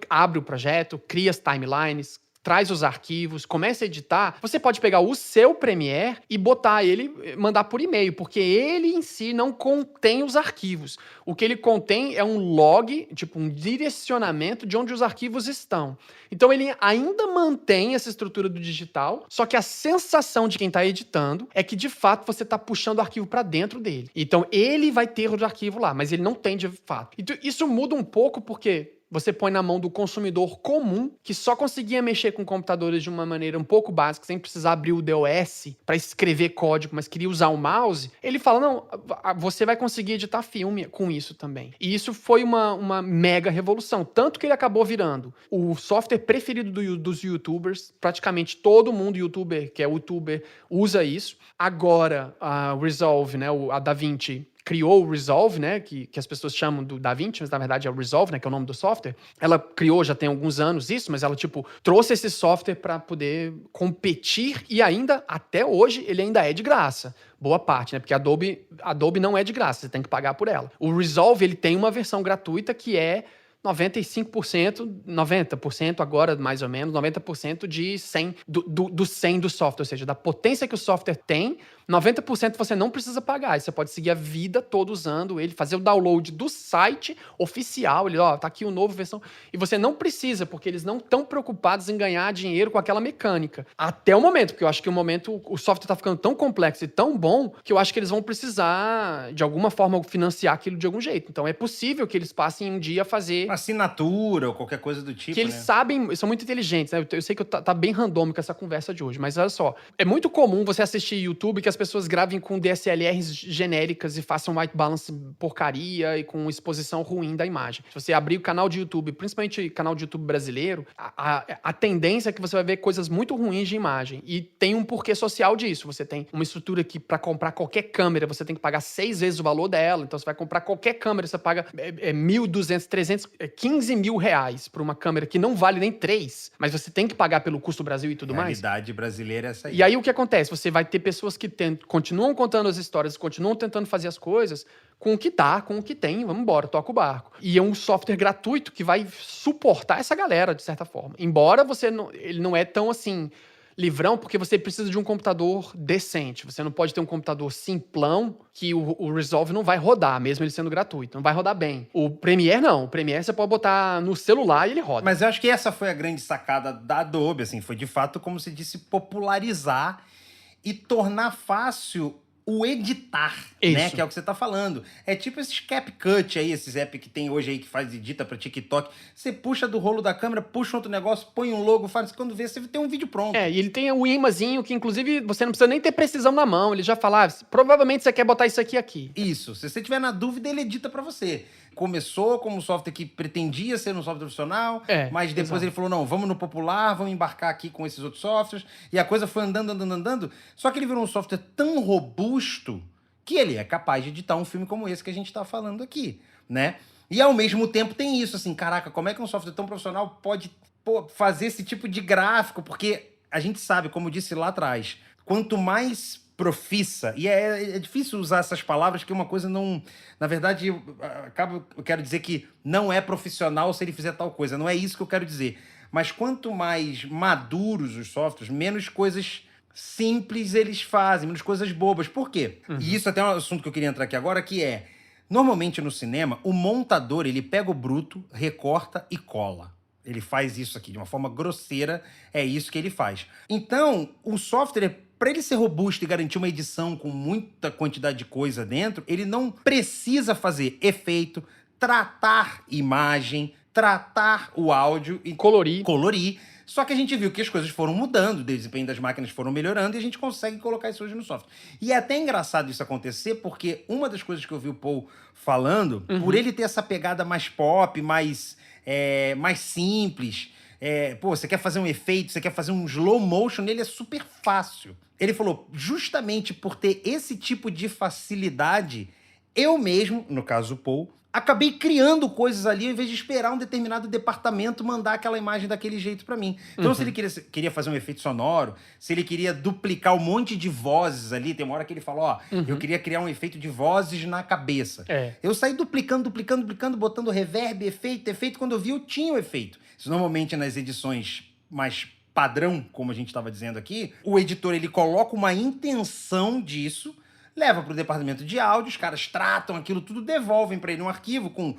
abre o projeto, cria as timelines, traz os arquivos, começa a editar, você pode pegar o seu Premiere e botar ele, mandar por e-mail, porque ele em si não contém os arquivos. O que ele contém é um log, tipo um direcionamento de onde os arquivos estão. Então ele ainda mantém essa estrutura do digital, só que a sensação de quem está editando é que de fato você está puxando o arquivo para dentro dele. Então ele vai ter o arquivo lá, mas ele não tem de fato. Então, isso muda um pouco porque você põe na mão do consumidor comum, que só conseguia mexer com computadores de uma maneira um pouco básica, sem precisar abrir o DOS para escrever código, mas queria usar o mouse. Ele fala, não, você vai conseguir editar filme com isso também. E isso foi uma mega revolução. Tanto que ele acabou virando o software preferido dos YouTubers. Praticamente todo mundo YouTuber, que é YouTuber, usa isso. Agora, a Resolve, né, a DaVinci, criou o Resolve, né, que as pessoas chamam do DaVinci, mas na verdade é o Resolve, né, que é o nome do software. Ela criou já tem alguns anos isso, mas ela, tipo, trouxe esse software para poder competir e ainda, até hoje, ele ainda é de graça. Boa parte, né, porque a Adobe não é de graça, você tem que pagar por ela. O Resolve, ele tem uma versão gratuita que é 95%, 90% agora, mais ou menos, 90% de 100, do 100 do software, ou seja, da potência que o software tem, 90% você não precisa pagar. Você pode seguir a vida toda usando ele, fazer o download do site oficial. Ele, tá aqui o novo versão. E você não precisa, porque eles não estão preocupados em ganhar dinheiro com aquela mecânica. Até o momento, porque eu acho que o software está ficando tão complexo e tão bom que eu acho que eles vão precisar, de alguma forma, financiar aquilo de algum jeito. Então é possível que eles passem um dia a fazer assinatura ou qualquer coisa do tipo, que eles sabem, são muito inteligentes, né? Eu sei que tá bem randômica essa conversa de hoje, mas olha só, é muito comum você assistir YouTube que as pessoas gravem com DSLRs genéricas e façam white balance porcaria e com exposição ruim da imagem. Se você abrir o canal de YouTube, principalmente canal de YouTube brasileiro, a tendência é que você vai ver coisas muito ruins de imagem. E tem um porquê social disso. Você tem uma estrutura que para comprar qualquer câmera você tem que pagar 6 vezes o valor dela. Então você vai comprar qualquer câmera, você paga 1.200, 300, 15 mil reais por uma câmera que não vale nem 3, mas você tem que pagar pelo custo Brasil e tudo mais. A realidade brasileira é essa aí. E aí o que acontece? Você vai ter pessoas que continuam contando as histórias, continuam tentando fazer as coisas com o que dá, com o que tem, vamos embora, toca o barco. E é um software gratuito que vai suportar essa galera, de certa forma. Embora ele não é tão assim livrão, porque você precisa de um computador decente. Você não pode ter um computador simplão que o Resolve não vai rodar, mesmo ele sendo gratuito. Não vai rodar bem. O Premiere não. O Premiere você pode botar no celular e ele roda. Mas eu acho que essa foi a grande sacada da Adobe, assim. Foi, de fato, como se disse, popularizar e tornar fácil o editar, né? Que é o que você tá falando. É tipo esses CapCut aí, esses apps que tem hoje aí que edita pra TikTok. Você puxa do rolo da câmera, puxa outro negócio, põe um logo, faz quando vê, você tem um vídeo pronto. E ele tem o imazinho que, inclusive, você não precisa nem ter precisão na mão. Ele já fala, provavelmente você quer botar isso aqui. Isso. Se você tiver na dúvida, ele edita pra você. Começou como um software que pretendia ser um software profissional, mas depois ele falou, não, vamos no popular, vamos embarcar aqui com esses outros softwares, e a coisa foi andando, só que ele virou um software tão robusto que ele é capaz de editar um filme como esse que a gente tá falando aqui, né? E ao mesmo tempo tem isso, assim, caraca, como é que um software tão profissional pode fazer esse tipo de gráfico? Porque a gente sabe, como eu disse lá atrás, quanto mais profissa, e é difícil usar essas palavras, que uma coisa não... Na verdade, eu quero dizer que não é profissional se ele fizer tal coisa, não é isso que eu quero dizer. Mas quanto mais maduros os softwares, menos coisas simples eles fazem, menos coisas bobas. Por quê? E isso até é um assunto que eu queria entrar aqui agora, que é, normalmente no cinema, o montador, ele pega o bruto, recorta e cola. Ele faz isso aqui de uma forma grosseira, é isso que ele faz. Então, o software, para ele ser robusto e garantir uma edição com muita quantidade de coisa dentro, ele não precisa fazer efeito, tratar imagem, tratar o áudio e colorir. Só que a gente viu que as coisas foram mudando, o desempenho das máquinas foram melhorando e a gente consegue colocar isso hoje no software. E é até engraçado isso acontecer, porque uma das coisas que eu vi o Paul falando, por ele ter essa pegada mais pop, mais simples, você quer fazer um efeito, você quer fazer um slow motion, ele é super fácil. Ele falou, justamente por ter esse tipo de facilidade, eu mesmo, no caso o Paul, acabei criando coisas ali, ao invés de esperar um determinado departamento mandar aquela imagem daquele jeito pra mim. Então, se ele queria fazer um efeito sonoro, se ele queria duplicar um monte de vozes ali, tem uma hora que ele fala, eu queria criar um efeito de vozes na cabeça. Eu saí duplicando, botando reverb, efeito. Quando eu vi, eu tinha o efeito. Isso normalmente nas edições mais padrão, como a gente estava dizendo aqui, o editor ele coloca uma intenção disso, leva para o departamento de áudio, os caras tratam aquilo tudo, devolvem para ele um arquivo com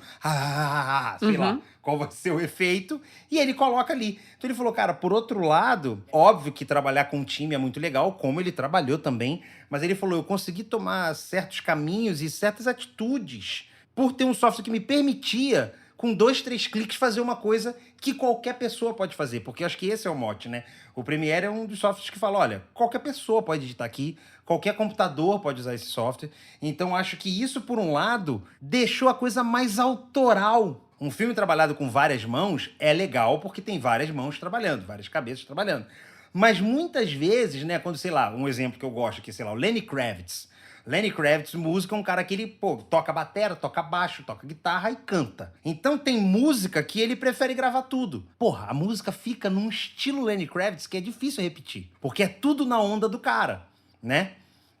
sei lá, qual vai ser o efeito, e ele coloca ali. Então ele falou, cara, por outro lado, óbvio que trabalhar com um time é muito legal, como ele trabalhou também, mas ele falou, eu consegui tomar certos caminhos e certas atitudes por ter um software que me permitia, com 2, 3 cliques, fazer uma coisa que qualquer pessoa pode fazer, porque eu acho que esse é o mote, né? O Premiere é um dos softwares que fala, olha, qualquer pessoa pode editar aqui, qualquer computador pode usar esse software. Então, acho que isso, por um lado, deixou a coisa mais autoral. Um filme trabalhado com várias mãos é legal porque tem várias mãos trabalhando, várias cabeças trabalhando. Mas muitas vezes, né, quando, sei lá, um exemplo que eu gosto aqui, sei lá, o Lenny Kravitz. Lenny Kravitz, música, é um cara que ele, toca batera, toca baixo, toca guitarra e canta. Então tem música que ele prefere gravar tudo. Porra, a música fica num estilo Lenny Kravitz que é difícil repetir, porque é tudo na onda do cara, né?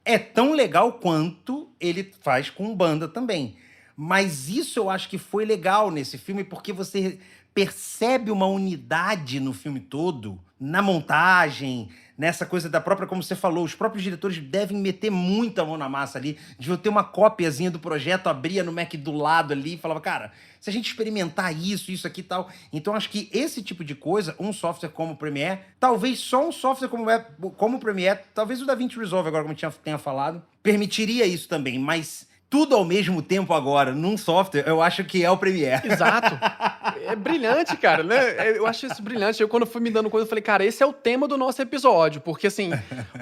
É tão legal quanto ele faz com banda também. Mas isso eu acho que foi legal nesse filme, porque você percebe uma unidade no filme todo, na montagem, nessa coisa da própria, como você falou, os próprios diretores devem meter muita mão na massa ali, de eu ter uma cópiazinha do projeto, abria no Mac do lado ali e falava, cara, se a gente experimentar isso aqui e tal. Então, acho que esse tipo de coisa, um software como o Premiere, talvez só um software como o Premiere, talvez o DaVinci Resolve, agora como eu tenha falado, permitiria isso também, mas tudo ao mesmo tempo agora, num software, eu acho que é o Premiere. Exato. É brilhante, cara, né? Eu acho isso brilhante. Eu, quando fui me dando conta, eu falei, cara, esse é o tema do nosso episódio, porque, assim,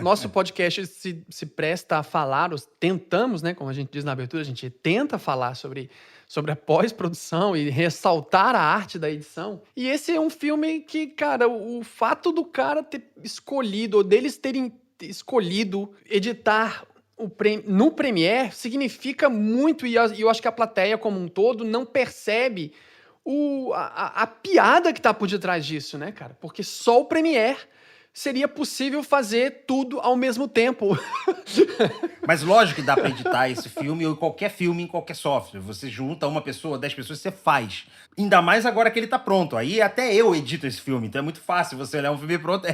nosso podcast se presta a falar, tentamos, né, como a gente diz na abertura, a gente tenta falar sobre a pós-produção e ressaltar a arte da edição. E esse é um filme que, cara, o fato do cara ter escolhido, ou deles terem escolhido editar no Premiere significa muito, e eu acho que a plateia como um todo não percebe a piada que tá por detrás disso, né, cara? Porque só o Premiere seria possível fazer tudo ao mesmo tempo. Mas lógico que dá pra editar esse filme ou qualquer filme em qualquer software. Você junta uma pessoa, 10 pessoas, você faz. Ainda mais agora que ele tá pronto. Aí até eu edito esse filme, então é muito fácil você olhar um filme pronto.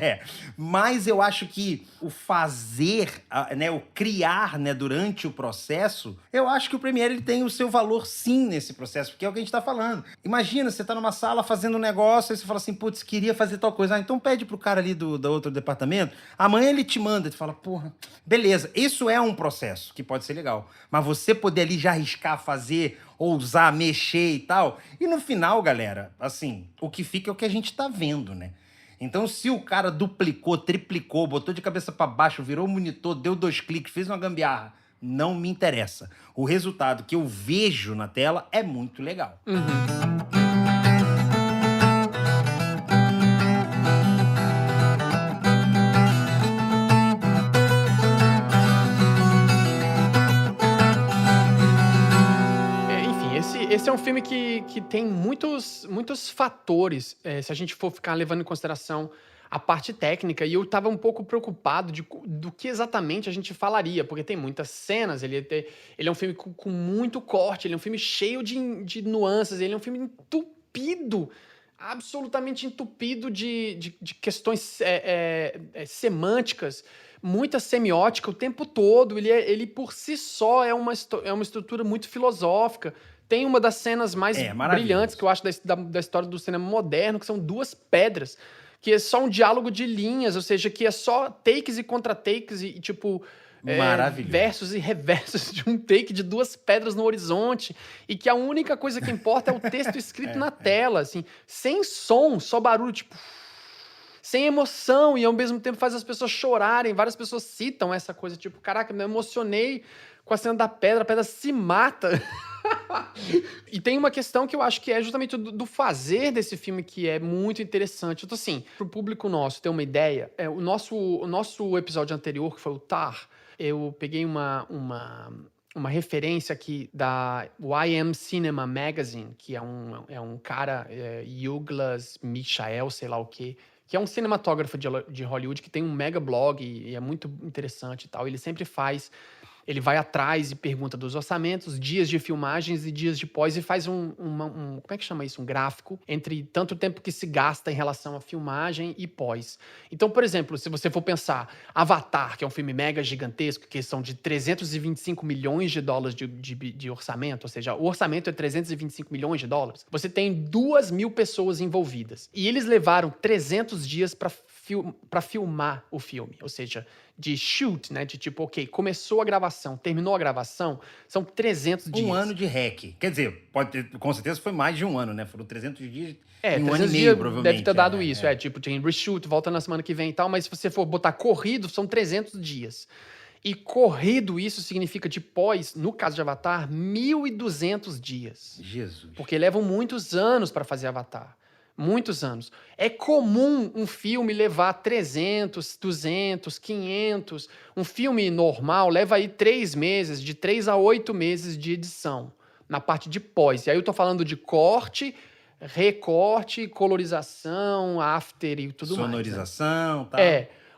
Mas eu acho que o fazer, né, o criar, né, durante o processo, eu acho que o Premiere ele tem o seu valor sim nesse processo, porque é o que a gente tá falando. Imagina, você tá numa sala fazendo um negócio, aí você fala assim, putz, queria fazer tal coisa. Então pede pro cara ali do outro departamento, amanhã ele te manda, tu fala, porra, beleza, isso é um processo que pode ser legal, mas você poder ali já arriscar, fazer, ousar, mexer e tal, e no final, galera, assim, o que fica é o que a gente tá vendo, né? Então, se o cara duplicou, triplicou, botou de cabeça para baixo, virou o monitor, deu 2 cliques, fez uma gambiarra, não me interessa. O resultado que eu vejo na tela é muito legal. Esse é um filme que tem muitos fatores, se a gente for ficar levando em consideração a parte técnica, e eu tava um pouco preocupado do que exatamente a gente falaria, porque tem muitas cenas, ele é um filme com muito corte, ele é um filme cheio de nuances, ele é um filme entupido, absolutamente entupido de questões semânticas, muita semiótica o tempo todo. Ele por si só é uma estrutura muito filosófica. Tem uma das cenas mais brilhantes que eu acho da história do cinema moderno, que são duas pedras, que é só um diálogo de linhas, ou seja, que é só takes e contra-takes e tipo... versos e reversos de um take de duas pedras no horizonte, e que a única coisa que importa é o texto escrito na tela, assim, sem som, só barulho, tipo, sem emoção, e ao mesmo tempo faz as pessoas chorarem. Várias pessoas citam essa coisa, tipo, caraca, me emocionei com a cena da pedra, a pedra se mata. E tem uma questão que eu acho que é justamente do fazer desse filme, que é muito interessante. Então, assim, pro público nosso ter uma ideia, o nosso episódio anterior, que foi o Tar, eu peguei uma referência aqui da YM Cinema Magazine, que é um cara, Douglas Michael, sei lá o quê, que é um cinematógrafo de Hollywood, que tem um mega blog e é muito interessante e tal. Ele vai atrás e pergunta dos orçamentos, dias de filmagens e dias de pós, e faz como é que chama isso? Um gráfico entre tanto tempo que se gasta em relação à filmagem e pós. Então, por exemplo, se você for pensar Avatar, que é um filme mega gigantesco, que são de 325 milhões de dólares de orçamento, ou seja, o orçamento é 325 milhões de dólares, você tem 2.000 pessoas envolvidas. E eles levaram 300 dias para filmar o filme, ou seja, de shoot, né? De tipo, ok, começou a gravação, terminou a gravação, são 300 dias. Um ano de rec. Quer dizer, com certeza foi mais de um ano, né? Foram 300 dias em um 300 ano e meio, dias provavelmente. deve ter dado isso. Tipo, tem reshoot, volta na semana que vem e tal, mas se você for botar corrido, são 300 dias. E corrido, isso significa de pós, no caso de Avatar, 1.200 dias. Jesus. Porque levam muitos anos para fazer Avatar. Muitos anos. É comum um filme levar 300, 200, 500. Um filme normal leva aí 3 meses, de 3 a 8 meses de edição, na parte de pós. E aí eu tô falando de corte, recorte, colorização, after e tudo mais. Sonorização, tá?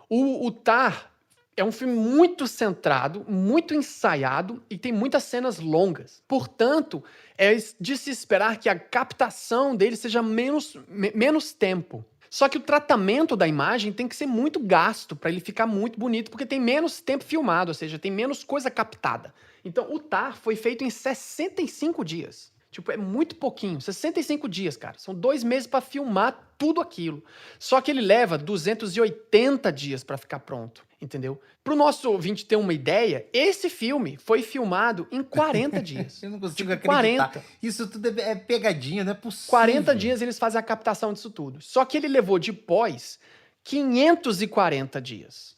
O Tar é um filme muito centrado, muito ensaiado e tem muitas cenas longas. Portanto, é de se esperar que a captação dele seja menos tempo. Só que o tratamento da imagem tem que ser muito gasto para ele ficar muito bonito, porque tem menos tempo filmado, ou seja, tem menos coisa captada. Então, o Tar foi feito em 65 dias. Tipo, é muito pouquinho. 65 dias, cara. São 2 meses para filmar tudo aquilo. Só que ele leva 280 dias para ficar pronto, entendeu? Pro nosso ouvinte ter uma ideia, esse filme foi filmado em 40 dias. Eu não consigo acreditar. 40. Isso tudo é pegadinha, não é possível. 40 dias eles fazem a captação disso tudo. Só que ele levou de pós 540 dias.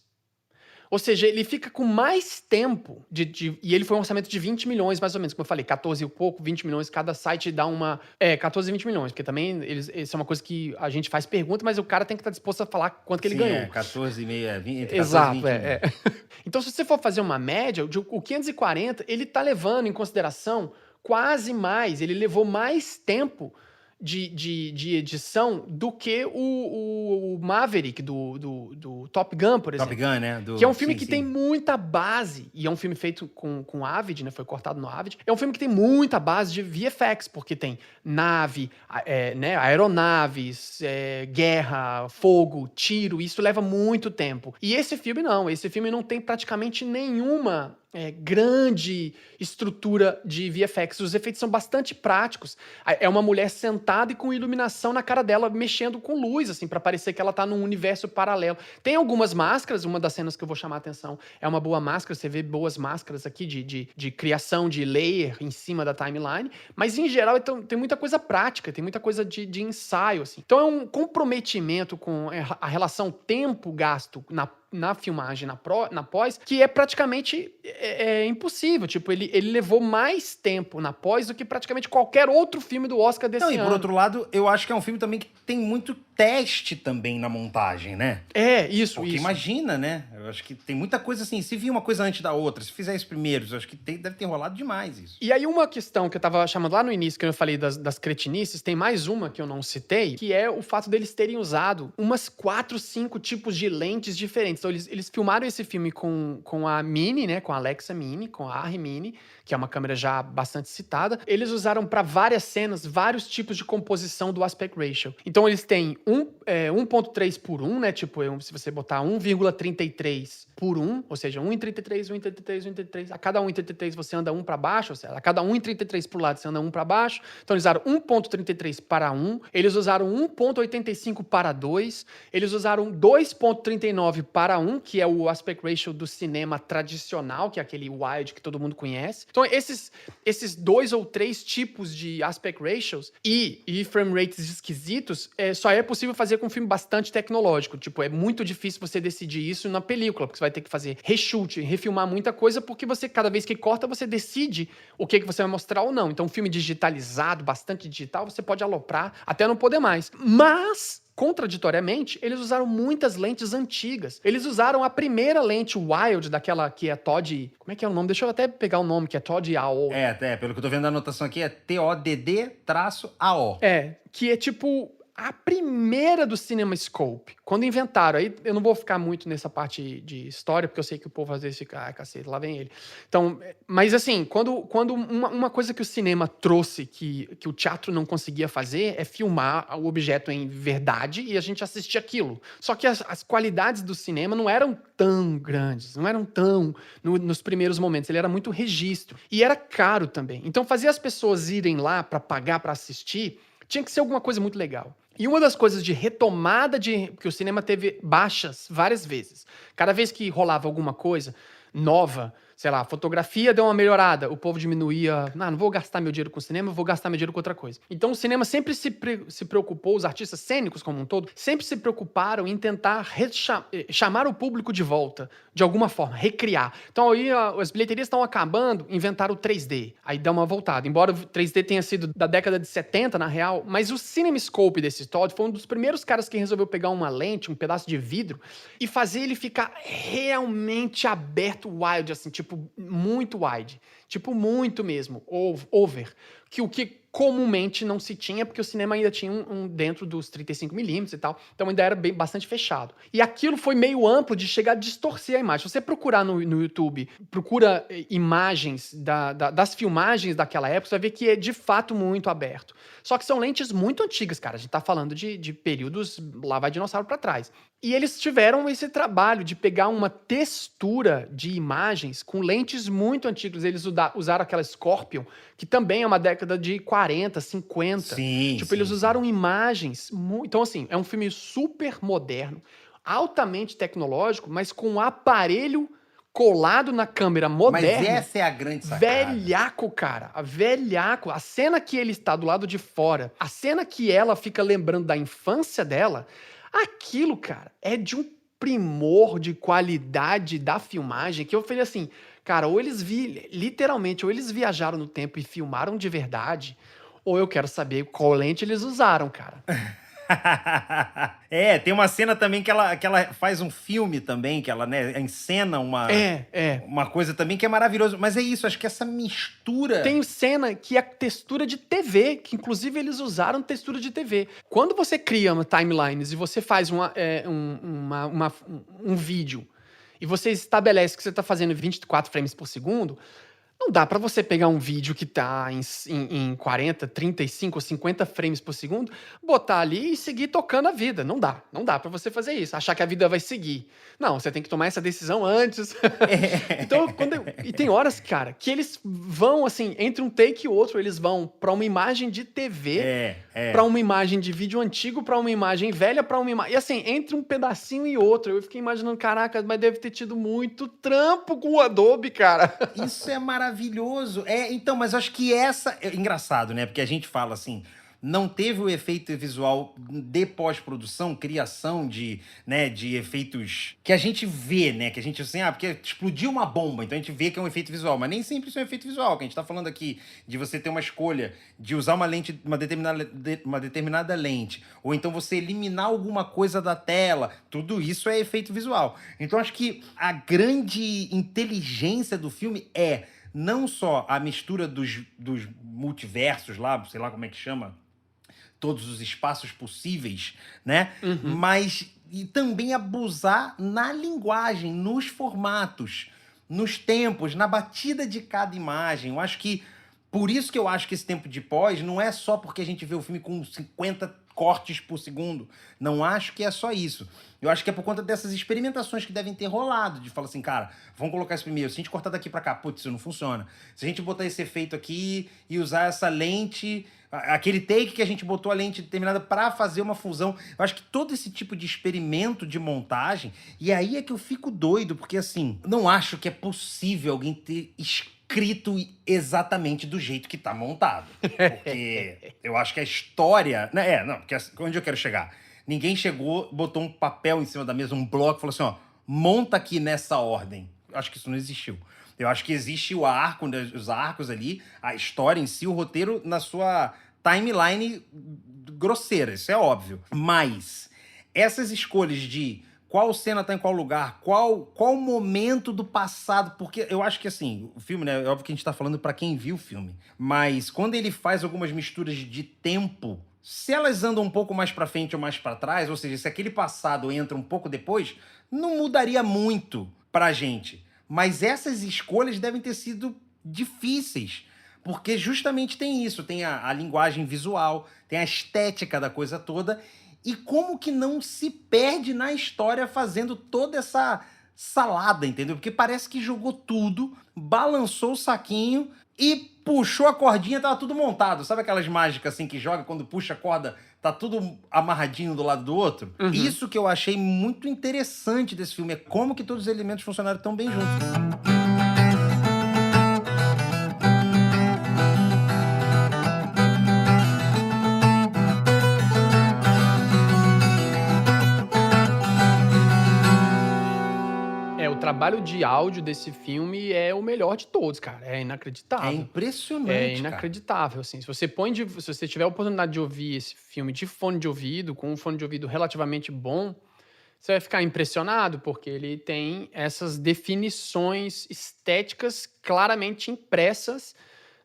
Ou seja, ele fica com mais tempo e ele foi um orçamento de 20 milhões, mais ou menos. Como eu falei, 14 e pouco, 20 milhões. Cada site dá 14 e 20 milhões. Porque também isso é uma coisa que a gente faz pergunta, mas o cara tem que estar disposto a falar quanto que ele ganhou. 14,5, 20, Exato, 14 e 20. Então, se você for fazer uma média, o 540, ele tá levando em consideração quase mais. Ele levou mais tempo de edição do que o Maverick do Top Gun, por exemplo. Top Gun, né? Que é um filme que tem muita base, e é um filme feito com Avid, né? Foi cortado no Avid. É um filme que tem muita base de VFX, porque tem nave, né? Aeronaves, guerra, fogo, tiro, isso leva muito tempo. E esse filme não tem praticamente nenhuma grande estrutura de VFX. Os efeitos são bastante práticos. É uma mulher sentada e com iluminação na cara dela, mexendo com luz, assim, pra parecer que ela tá num universo paralelo. Tem algumas máscaras, uma das cenas que eu vou chamar a atenção é uma boa máscara, você vê boas máscaras aqui de criação de layer em cima da timeline, mas em geral tem muita coisa prática, tem muita coisa de ensaio, assim. Então é um comprometimento com a relação tempo-gasto na filmagem, na pós, que é praticamente impossível. Tipo, ele levou mais tempo na pós do que praticamente qualquer outro filme do Oscar desse ano. E por outro lado, eu acho que é um filme também que tem muito teste também na montagem, né? Isso. Porque imagina, né? Eu acho que tem muita coisa assim, se vir uma coisa antes da outra, se fizer isso primeiro, eu acho que deve ter rolado demais isso. E aí uma questão que eu tava chamando lá no início, que eu falei das cretinices, tem mais uma que eu não citei, que é o fato deles terem usado umas 4, 5 tipos de lentes diferentes. Então eles filmaram esse filme com a Mini, né, com a Alexa Mini, com a Arri Mini, que é uma câmera já bastante citada. Eles usaram para várias cenas, vários tipos de composição do aspect ratio. Então eles têm 1.3 por 1, né, tipo, se você botar 1,33 por 1, ou seja, 1,33, 1,33, 1,33, a cada 1,33 você anda 1 para baixo, ou seja, a cada 1,33 pro lado você anda 1 para baixo. Então eles usaram 1.33 para 1, eles usaram 1.85 para 2, eles usaram 2.39 para 1, que é o aspect ratio do cinema tradicional, que é aquele wide que todo mundo conhece. Então esses 2 ou 3 tipos de aspect ratios e frame rates esquisitos só é possível fazer com um filme bastante tecnológico. Tipo, é muito difícil você decidir isso na película, porque você vai ter que fazer reshoot, refilmar muita coisa, porque você, cada vez que corta, você decide o que você vai mostrar ou não. Então, um filme digitalizado, bastante digital, você pode aloprar até não poder mais. Mas, contraditoriamente, eles usaram muitas lentes antigas. Eles usaram a primeira lente Wild, daquela que é Todd... Como é que é o nome? Deixa eu até pegar o nome, que é Todd AO. Pelo que eu tô vendo a anotação aqui, é TODD-AO. Que é tipo... a primeira do CinemaScope, quando inventaram, aí eu não vou ficar muito nessa parte de história, porque eu sei que o povo às vezes fica, cacete, lá vem ele. Então, mas assim, quando uma coisa que o cinema trouxe, que o teatro não conseguia fazer, é filmar o objeto em verdade e a gente assistir aquilo. Só que as qualidades do cinema não eram tão grandes, não eram tão nos primeiros momentos, ele era muito registro. E era caro também. Então, fazer as pessoas irem lá para pagar para assistir, tinha que ser alguma coisa muito legal. E uma das coisas de retomada que o cinema teve baixas várias vezes. Cada vez que rolava alguma coisa nova, sei lá, a fotografia deu uma melhorada, o povo diminuía, não vou gastar meu dinheiro com cinema, vou gastar meu dinheiro com outra coisa. Então o cinema sempre se preocupou, os artistas cênicos como um todo, sempre se preocuparam em tentar chamar o público de volta, de alguma forma, recriar. Então aí as bilheterias estão acabando, inventaram o 3D, aí dá uma voltada. Embora o 3D tenha sido da década de 70, na real, mas o CinemaScope desse Todd foi um dos primeiros caras que resolveu pegar uma lente, um pedaço de vidro, e fazer ele ficar realmente aberto, wild, assim, tipo, muito wide. Tipo, muito mesmo. Over. O que comumente não se tinha, porque o cinema ainda tinha um dentro dos 35mm e tal. Então ainda era bastante fechado. E aquilo foi meio amplo de chegar a distorcer a imagem. Se você procurar no YouTube, procura imagens das filmagens daquela época, você vai ver que é de fato muito aberto. Só que são lentes muito antigas, cara. A gente tá falando de períodos, lá vai dinossauro pra trás. E eles tiveram esse trabalho de pegar uma textura de imagens com lentes muito antigas. Eles usaram aquela Scorpion, que também é uma década de 40, 50. Sim, eles usaram imagens... Então, assim, é um filme super moderno, altamente tecnológico, mas com um aparelho colado na câmera moderna. Mas essa é a grande sacada. Velhaco, cara. Velhaco. A cena que ele está do lado de fora, a cena que ela fica lembrando da infância dela... Aquilo, cara, é de um primor de qualidade da filmagem que eu falei assim, cara, ou literalmente, ou eles viajaram no tempo e filmaram de verdade, ou eu quero saber qual lente eles usaram, cara. Tem uma cena também que ela faz um filme também, que ela, né, encena uma coisa também que é maravilhoso. Mas é isso, acho que essa mistura... Tem cena que é textura de TV, que inclusive eles usaram textura de TV. Quando você cria uma timelines e você faz um vídeo e você estabelece que você está fazendo 24 frames por segundo... Não dá pra você pegar um vídeo que tá em 40, 35 ou 50 frames por segundo, botar ali e seguir tocando a vida. Não dá. Não dá pra você fazer isso. Achar que a vida vai seguir. Não, você tem que tomar essa decisão antes. Então, e tem horas, cara, que eles vão, assim, entre um take e outro, eles vão pra uma imagem de TV, pra uma imagem de vídeo antigo, pra uma imagem velha, pra uma imagem... E assim, entre um pedacinho e outro, eu fiquei imaginando, caraca, mas deve ter tido muito trampo com o Adobe, cara. Isso é maravilhoso. Então, mas eu acho que essa... É engraçado, né? Porque a gente fala assim... não teve o efeito visual de pós-produção, criação né, de efeitos que a gente vê, né? Que a gente, assim, porque explodiu uma bomba, então a gente vê que é um efeito visual, mas nem sempre isso é um efeito visual, que a gente tá falando aqui de você ter uma escolha de usar uma lente, uma determinada lente, ou então você eliminar alguma coisa da tela, tudo isso é efeito visual. Então acho que a grande inteligência do filme é não só a mistura dos multiversos lá, sei lá como é que chama, todos os espaços possíveis, né? Mas e também abusar na linguagem, nos formatos, nos tempos, na batida de cada imagem. Eu acho que por isso que eu acho que esse tempo de pós não é só porque a gente vê o filme com 50 cortes por segundo. Não acho que é só isso. Eu acho que é por conta dessas experimentações que devem ter rolado, de falar assim, cara, vamos colocar isso primeiro. Se a gente cortar daqui pra cá, putz, isso não funciona. Se a gente botar esse efeito aqui e usar essa lente, aquele take que a gente botou a lente determinada pra fazer uma fusão. Eu acho que todo esse tipo de experimento de montagem, e aí é que eu fico doido, porque assim, não acho que é possível alguém ter escrito exatamente do jeito que tá montado. Porque eu acho que a história... Não, porque onde eu quero chegar? Ninguém chegou, botou um papel em cima da mesa, um bloco, e falou assim, ó, monta aqui nessa ordem. Eu acho que isso não existiu. Eu acho que existe o arco, né, os arcos ali, a história em si, o roteiro na sua timeline grosseira, isso é óbvio. Mas essas escolhas de qual cena tá em qual lugar, qual momento do passado, porque eu acho que assim, o filme, né, é óbvio que a gente tá falando pra quem viu o filme, mas quando ele faz algumas misturas de tempo, se elas andam um pouco mais pra frente ou mais pra trás, ou seja, se aquele passado entra um pouco depois, não mudaria muito pra gente. Mas essas escolhas devem ter sido difíceis, porque justamente tem isso, tem a linguagem visual, tem a estética da coisa toda, e como que não se perde na história fazendo toda essa salada, entendeu? Porque parece que jogou tudo, balançou o saquinho e puxou a cordinha, tava tudo montado. Sabe aquelas mágicas assim que joga, quando puxa a corda, tá tudo amarradinho do lado do outro? Isso que eu achei muito interessante desse filme, é como que todos os elementos funcionaram tão bem juntos. O trabalho de áudio desse filme é o melhor de todos, cara. É É inacreditável. É impressionante, cara. inacreditável, assim. Se você tiver a oportunidade de ouvir esse filme de fone de ouvido, com um fone de ouvido relativamente bom, você vai ficar impressionado, porque ele tem essas definições estéticas claramente impressas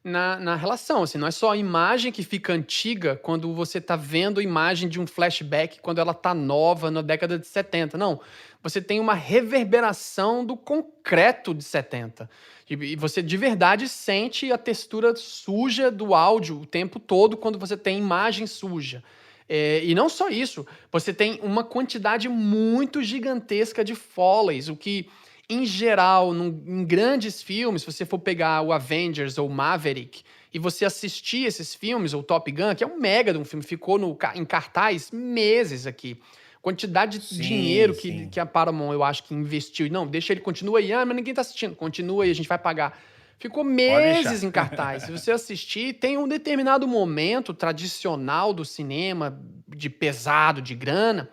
na relação. Assim, não é só a imagem que fica antiga quando você está vendo a imagem de um flashback quando ela está nova na década de 70. Não. Você tem uma reverberação do concreto de 70. E você de verdade sente a textura suja do áudio o tempo todo quando você tem imagem suja. E não só isso, você tem uma quantidade muito gigantesca de foleys, o que, em geral, em grandes filmes, se você for pegar o Avengers ou Maverick e você assistir esses filmes, ou Top Gun, que é um mega de um filme, ficou em cartaz meses aqui. Quantidade de dinheiro que a Paramount, eu acho que investiu. Não, deixa ele, continua aí. Mas ninguém tá assistindo. Continua aí, a gente vai pagar. Ficou meses em cartaz. Se você assistir, tem um determinado momento tradicional do cinema, de pesado, de grana,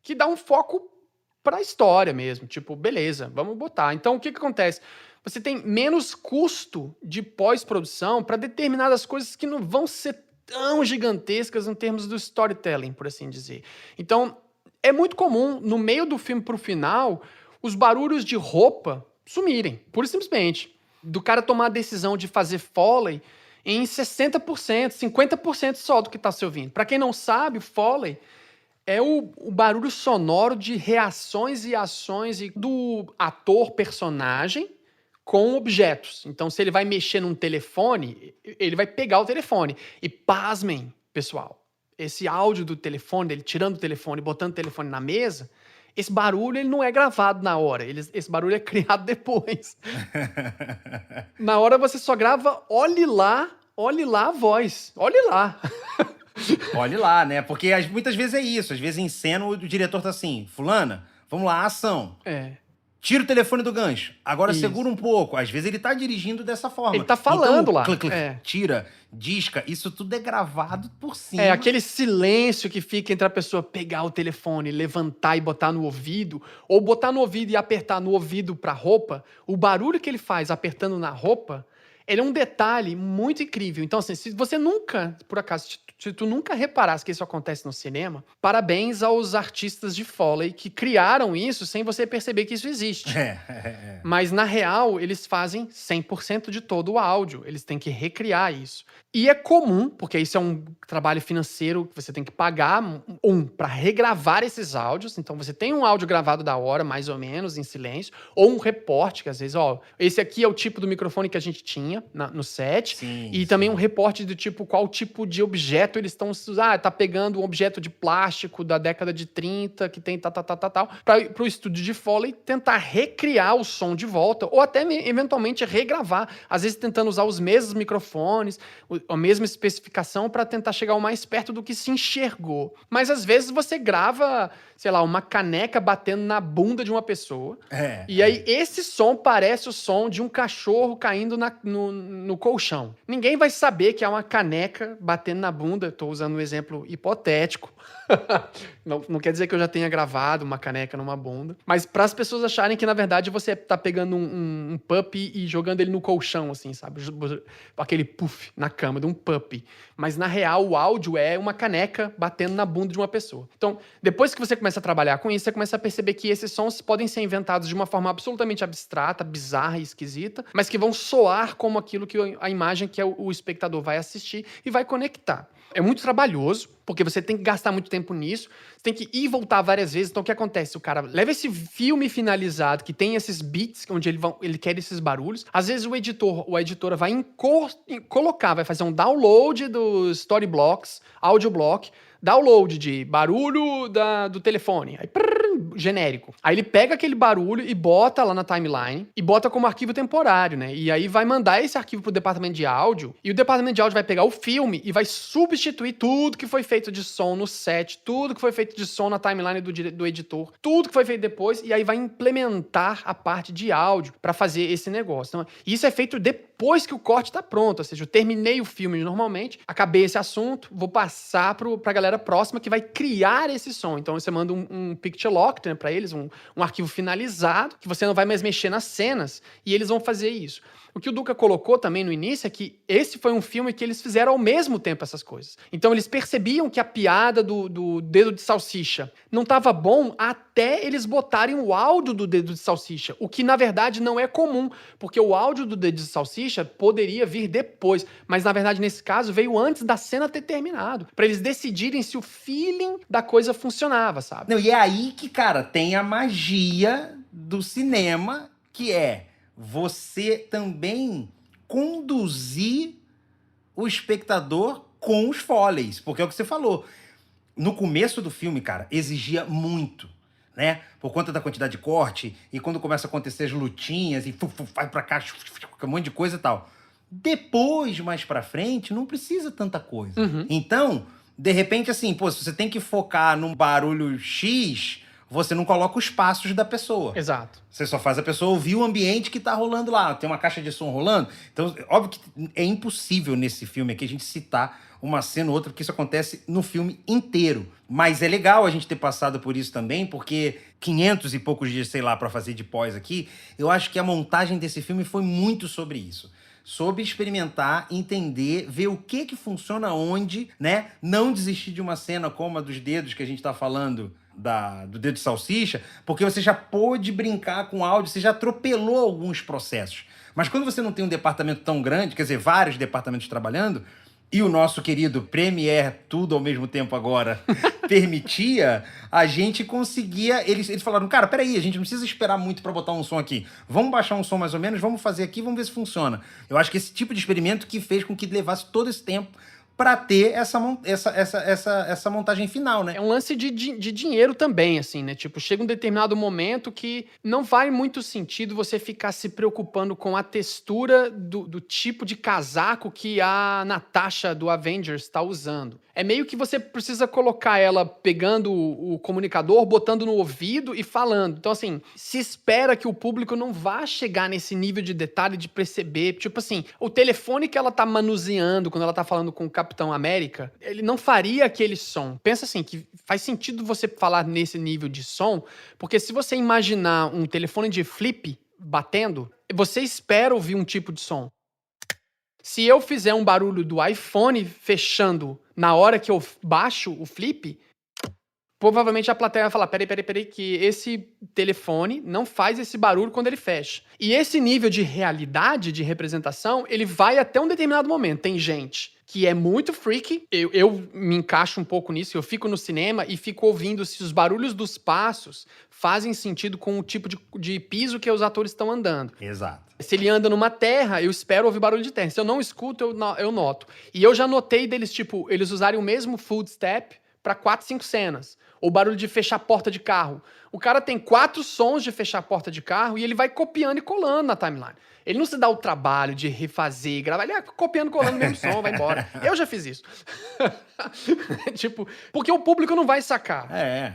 que dá um foco pra história mesmo. Tipo, beleza, vamos botar. Então, o que acontece? Você tem menos custo de pós-produção para determinadas coisas que não vão ser tão gigantescas em termos do storytelling, por assim dizer. Então, é muito comum, no meio do filme pro final, os barulhos de roupa sumirem, pura e simplesmente. Do cara tomar a decisão de fazer Foley em 60%, 50% só do que tá se ouvindo. Pra quem não sabe, o Foley é o barulho sonoro de reações e ações do ator-personagem com objetos. Então, se ele vai mexer num telefone, ele vai pegar o telefone. E pasmem, pessoal, esse áudio do telefone, dele tirando o telefone, botando o telefone na mesa, esse barulho ele não é gravado na hora. Esse barulho é criado depois. Na hora você só grava, olhe lá a voz. Olhe lá. Olhe lá, né? Porque muitas vezes é isso. Às vezes em cena o diretor tá assim, fulana, vamos lá, ação. Tira o telefone do gancho. Agora Isso. segura um pouco. Às vezes ele tá dirigindo dessa forma. Ele tá falando então, lá. clic, clic, É. tira, disca. Isso tudo é gravado por cima. É, aquele silêncio que fica entre a pessoa pegar o telefone, levantar e botar no ouvido, ou botar no ouvido e apertar no ouvido pra roupa, o barulho que ele faz apertando na roupa, ele é um detalhe muito incrível. Então, assim, se você nunca, por acaso, se tu nunca reparasse que isso acontece no cinema, parabéns aos artistas de Foley que criaram isso sem você perceber que isso existe. Mas, na real, eles fazem 100% de todo o áudio. Eles têm que recriar isso. E é comum, porque isso é um trabalho financeiro que você tem que pagar, para regravar esses áudios. Então, você tem um áudio gravado da hora, mais ou menos, em silêncio, ou um reporte, que às vezes, ó, esse aqui é o tipo do microfone que a gente tinha no set, e também um reporte do tipo, qual tipo de objeto eles estão usando. Ah, tá pegando um objeto de plástico da década de 30, que tem tal, para o estúdio de Foley tentar recriar o som de volta, ou até eventualmente regravar, às vezes tentando usar os mesmos microfones, a mesma especificação para tentar chegar o mais perto do que se enxergou. Mas às vezes você grava, sei lá, uma caneca batendo na bunda de uma pessoa, e aí esse som parece o som de um cachorro caindo no colchão. Ninguém vai saber que é uma caneca batendo na bunda. Estou usando um exemplo hipotético. Não quer dizer que eu já tenha gravado uma caneca numa bunda. Mas para as pessoas acharem que, na verdade, você tá pegando um puppy e jogando ele no colchão, assim, sabe? Aquele puff na cama de um puppy. Mas, na real, o áudio é uma caneca batendo na bunda de uma pessoa. Então, depois que você começa a trabalhar com isso, você começa a perceber que esses sons podem ser inventados de uma forma absolutamente abstrata, bizarra e esquisita, mas que vão soar como aquilo que a imagem que o espectador vai assistir e vai conectar. É muito trabalhoso, porque você tem que gastar muito tempo nisso, você tem que ir e voltar várias vezes. Então, o que acontece? O cara leva esse filme finalizado, que tem esses beats, onde ele quer esses barulhos. Às vezes, o editor ou a editora vai colocar, vai fazer um download dos storyblocks, audioblock, download de barulho do telefone. Aí, genérico. Aí ele pega aquele barulho e bota lá na timeline e bota como arquivo temporário, né? E aí vai mandar esse arquivo pro departamento de áudio e o departamento de áudio vai pegar o filme e vai substituir tudo que foi feito de som no set, tudo que foi feito de som na timeline do editor, tudo que foi feito depois e aí vai implementar a parte de áudio para fazer esse negócio. Então, isso é feito depois que o corte tá pronto, ou seja, eu terminei o filme normalmente, acabei esse assunto, vou passar pra galera próxima que vai criar esse som. Então você manda um picture lock, né, para eles, um arquivo finalizado, que você não vai mais mexer nas cenas, e eles vão fazer isso. O que o Duca colocou também no início é que esse foi um filme que eles fizeram ao mesmo tempo essas coisas. Então eles percebiam que a piada do dedo de salsicha não estava bom até eles botarem o áudio do dedo de salsicha, o que na verdade não é comum, porque o áudio do dedo de salsicha poderia vir depois, mas na verdade nesse caso veio antes da cena ter terminado, para eles decidirem se o feeling da coisa funcionava, sabe? Não, e é aí que, cara, tem a magia do cinema, que é você também conduzir o espectador com os foleys. Porque é o que você falou. No começo do filme, cara, exigia muito, né? Por conta da quantidade de corte, e quando começa a acontecer as lutinhas, e vai pra cá, um monte de coisa e tal. Depois, mais pra frente, não precisa tanta coisa. Então, de repente, assim, pô, se você tem que focar num barulho X, você não coloca os passos da pessoa. Exato. Você só faz a pessoa ouvir o ambiente que tá rolando lá. Tem uma caixa de som rolando. Então, óbvio que é impossível nesse filme aqui a gente citar uma cena ou outra, porque isso acontece no filme inteiro. Mas é legal a gente ter passado por isso também, porque 500 e poucos dias, sei lá, pra fazer de pós aqui, eu acho que a montagem desse filme foi muito sobre isso. Sobre experimentar, entender, ver o que funciona onde, né? Não desistir de uma cena como a dos dedos que a gente tá falando, do dedo de salsicha, porque você já pôde brincar com áudio, você já atropelou alguns processos. Mas quando você não tem um departamento tão grande, quer dizer, vários departamentos trabalhando, e o nosso querido Premiere, tudo ao mesmo tempo agora, permitia, a gente conseguia... Eles falaram, cara, peraí, a gente não precisa esperar muito pra botar um som aqui. Vamos baixar um som mais ou menos, vamos fazer aqui, vamos ver se funciona. Eu acho que esse tipo de experimento que fez com que levasse todo esse tempo para ter essa montagem final, né? É um lance de dinheiro também, assim, né? Tipo, chega um determinado momento que não faz muito sentido você ficar se preocupando com a textura do tipo de casaco que a Natasha do Avengers está usando. É meio que você precisa colocar ela pegando o comunicador, botando no ouvido e falando. Então, assim, se espera que o público não vá chegar nesse nível de detalhe de perceber. Tipo assim, o telefone que ela tá manuseando quando ela tá falando com o Capitão América, ele não faria aquele som. Pensa assim, que faz sentido você falar nesse nível de som, porque se você imaginar um telefone de flip batendo, você espera ouvir um tipo de som. Se eu fizer um barulho do iPhone fechando na hora que eu baixo o flip, provavelmente a plateia vai falar, peraí, que esse telefone não faz esse barulho quando ele fecha. E esse nível de realidade, de representação, ele vai até um determinado momento. Tem gente que é muito freak, eu me encaixo um pouco nisso, eu fico no cinema e fico ouvindo se os barulhos dos passos fazem sentido com o tipo de piso que os atores estão andando. Exato. Se ele anda numa terra, eu espero ouvir barulho de terra. Se eu não escuto, eu noto. E eu já notei deles, tipo, eles usarem o mesmo footstep pra 4, 5 cenas. Ou barulho de fechar a porta de carro. O cara tem 4 sons de fechar a porta de carro e ele vai copiando e colando na timeline. Ele não se dá o trabalho de refazer e gravar. Ele é copiando e colando o mesmo som, vai embora. Eu já fiz isso. Tipo, porque o público não vai sacar.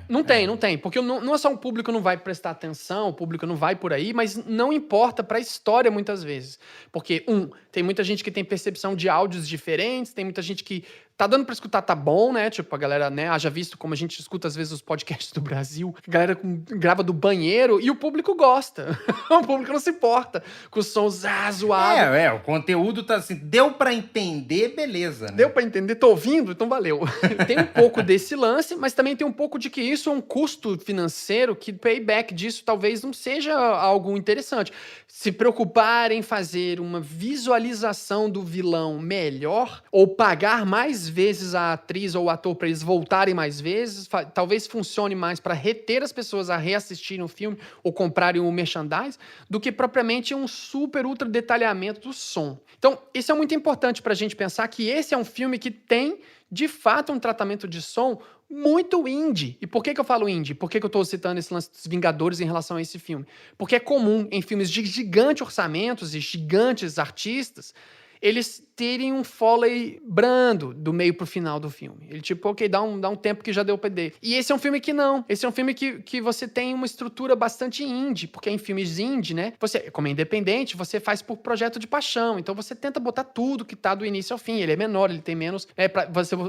Não tem. Porque não é só um público que não vai prestar atenção, o público não vai por aí, mas não importa pra história muitas vezes. Porque, tem muita gente que tem percepção de áudios diferentes, tem muita gente que tá dando pra escutar, tá bom, né? Tipo, a galera, né, haja visto como a gente escuta às vezes os podcasts do Brasil, a galera grava do banheiro e o público gosta. O público não se importa com os sons zoados. O conteúdo tá assim, deu pra entender, beleza, né? Deu pra entender? Tô ouvindo? Então valeu. Tem um pouco desse lance, mas também tem um pouco de que isso é um custo financeiro, que payback disso talvez não seja algo interessante. Se preocupar em fazer uma visualização do vilão melhor, ou pagar mais vezes a atriz ou o ator para eles voltarem mais vezes, talvez funcione mais para reter as pessoas a reassistirem o filme ou comprarem o merchandise, do que propriamente um super ultra detalhamento do som. Então, isso é muito importante pra gente pensar que esse é um filme que tem, de fato, um tratamento de som muito indie. E por que eu falo indie? Por que eu tô citando esse lance dos Vingadores em relação a esse filme? Porque é comum em filmes de gigantes orçamentos e gigantes artistas eles terem um Foley brando do meio pro final do filme. Ele tipo, ok, dá um tempo que já deu pra perder. E esse é um filme que não. Esse é um filme que você tem uma estrutura bastante indie, porque em filmes indie, né, você, como é independente, você faz por projeto de paixão. Então você tenta botar tudo que tá do início ao fim. Ele é menor, ele tem menos...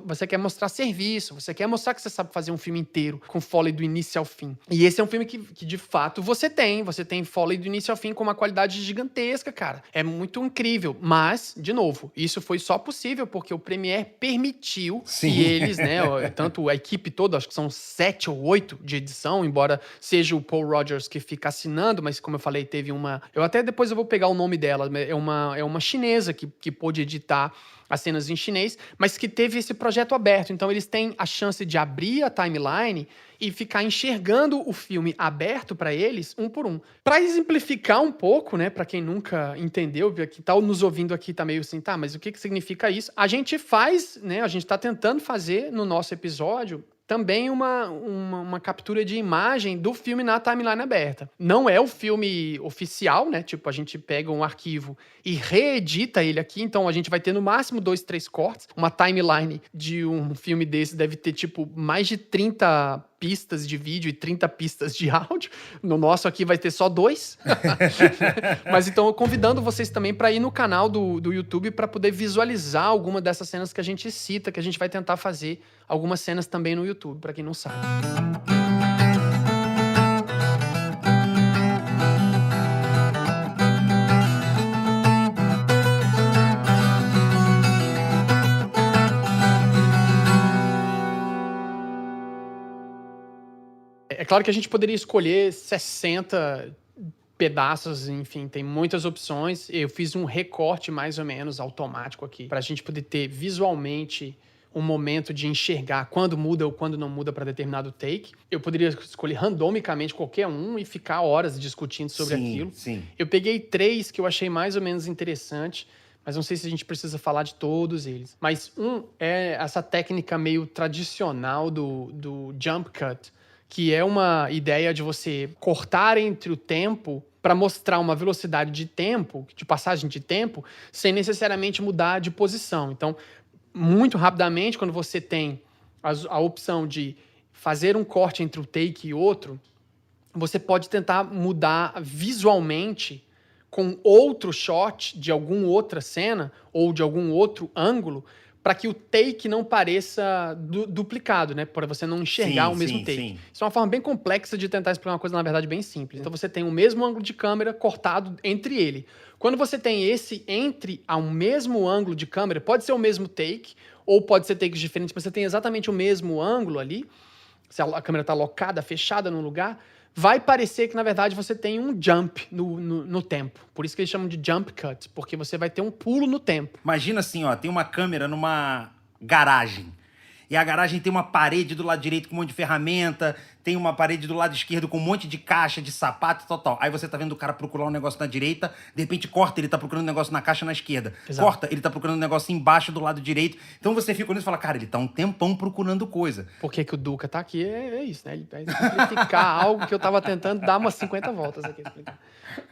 você quer mostrar serviço, você quer mostrar que você sabe fazer um filme inteiro com Foley do início ao fim. E esse é um filme que de fato, você tem Foley do início ao fim com uma qualidade gigantesca, cara. É muito incrível, mas de novo, isso foi só possível porque o Premiere permitiu que eles, né, tanto a equipe toda, acho que são 7 ou 8 de edição, embora seja o Paul Rogers que fica assinando, mas como eu falei, teve uma... depois eu vou pegar o nome dela, é uma chinesa que pôde editar as cenas em chinês, mas que teve esse projeto aberto. Então eles têm a chance de abrir a timeline e ficar enxergando o filme aberto para eles, um por um. Para exemplificar um pouco, né, para quem nunca entendeu, que tá nos ouvindo aqui, tá meio assim, tá, mas o que significa isso? A gente faz, né, a gente tá tentando fazer no nosso episódio também uma captura de imagem do filme na timeline aberta. Não é o filme oficial, né? Tipo, a gente pega um arquivo e reedita ele aqui, então a gente vai ter no máximo 2, 3 cortes. Uma timeline de um filme desse deve ter, tipo, mais de 30 pistas de vídeo e 30 pistas de áudio. No nosso aqui vai ter só 2. Mas então, eu convidando vocês também para ir no canal do YouTube para poder visualizar alguma dessas cenas que a gente cita, que a gente vai tentar fazer algumas cenas também no YouTube, para quem não sabe. É claro que a gente poderia escolher 60 pedaços, enfim, tem muitas opções. Eu fiz um recorte mais ou menos automático aqui, para a gente poder ter visualmente um momento de enxergar quando muda ou quando não muda para determinado take. Eu poderia escolher randomicamente qualquer um e ficar horas discutindo sobre aquilo. Sim. Eu peguei 3 que eu achei mais ou menos interessante, mas não sei se a gente precisa falar de todos eles. Mas é essa técnica meio tradicional do jump cut, que é uma ideia de você cortar entre o tempo para mostrar uma velocidade de tempo, de passagem de tempo, sem necessariamente mudar de posição. Então, muito rapidamente, quando você tem a opção de fazer um corte entre um take e outro, você pode tentar mudar visualmente com outro shot de alguma outra cena ou de algum outro ângulo para que o take não pareça duplicado, né? Para você não enxergar o mesmo take. Sim. Isso é uma forma bem complexa de tentar explicar uma coisa, na verdade, bem simples. Então você tem o mesmo ângulo de câmera cortado entre ele. Quando você tem esse entre ao mesmo ângulo de câmera, pode ser o mesmo take ou pode ser takes diferentes, mas você tem exatamente o mesmo ângulo ali. Se a câmera está locada, fechada num lugar, vai parecer que, na verdade, você tem um jump no tempo. Por isso que eles chamam de jump cut, porque você vai ter um pulo no tempo. Imagina assim, ó, tem uma câmera numa garagem. E a garagem tem uma parede do lado direito com um monte de ferramenta, tem uma parede do lado esquerdo com um monte de caixa, de sapato e tal. Aí você tá vendo o cara procurar um negócio na direita, de repente corta, ele tá procurando um negócio na caixa na esquerda. Exato. Corta, ele tá procurando um negócio embaixo do lado direito. Então você fica olhando e fala, cara, ele tá um tempão procurando coisa. Por que o Duca tá aqui? É isso, né? Ele vai simplificar algo que eu tava tentando dar umas 50 voltas aqui.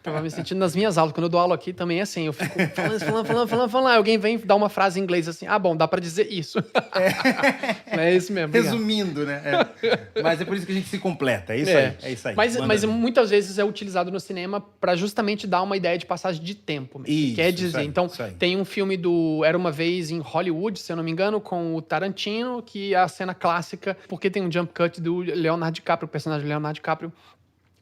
Tava me sentindo nas minhas aulas. Quando eu dou aula aqui, também é assim. Eu fico falando. Aí alguém vem dar uma frase em inglês assim. Ah, bom, dá pra dizer isso. É isso mesmo. Resumindo, né? Mas é por isso que a gente se completa. É isso aí. É isso aí. Mas muitas vezes é utilizado no cinema pra justamente dar uma ideia de passagem de tempo. Isso, quer dizer, isso aí, então, isso aí. tem um filme do Era Uma Vez em Hollywood, se eu não me engano, com o Tarantino, que é a cena clássica, porque tem um jump cut do Leonardo DiCaprio, o personagem do Leonardo DiCaprio,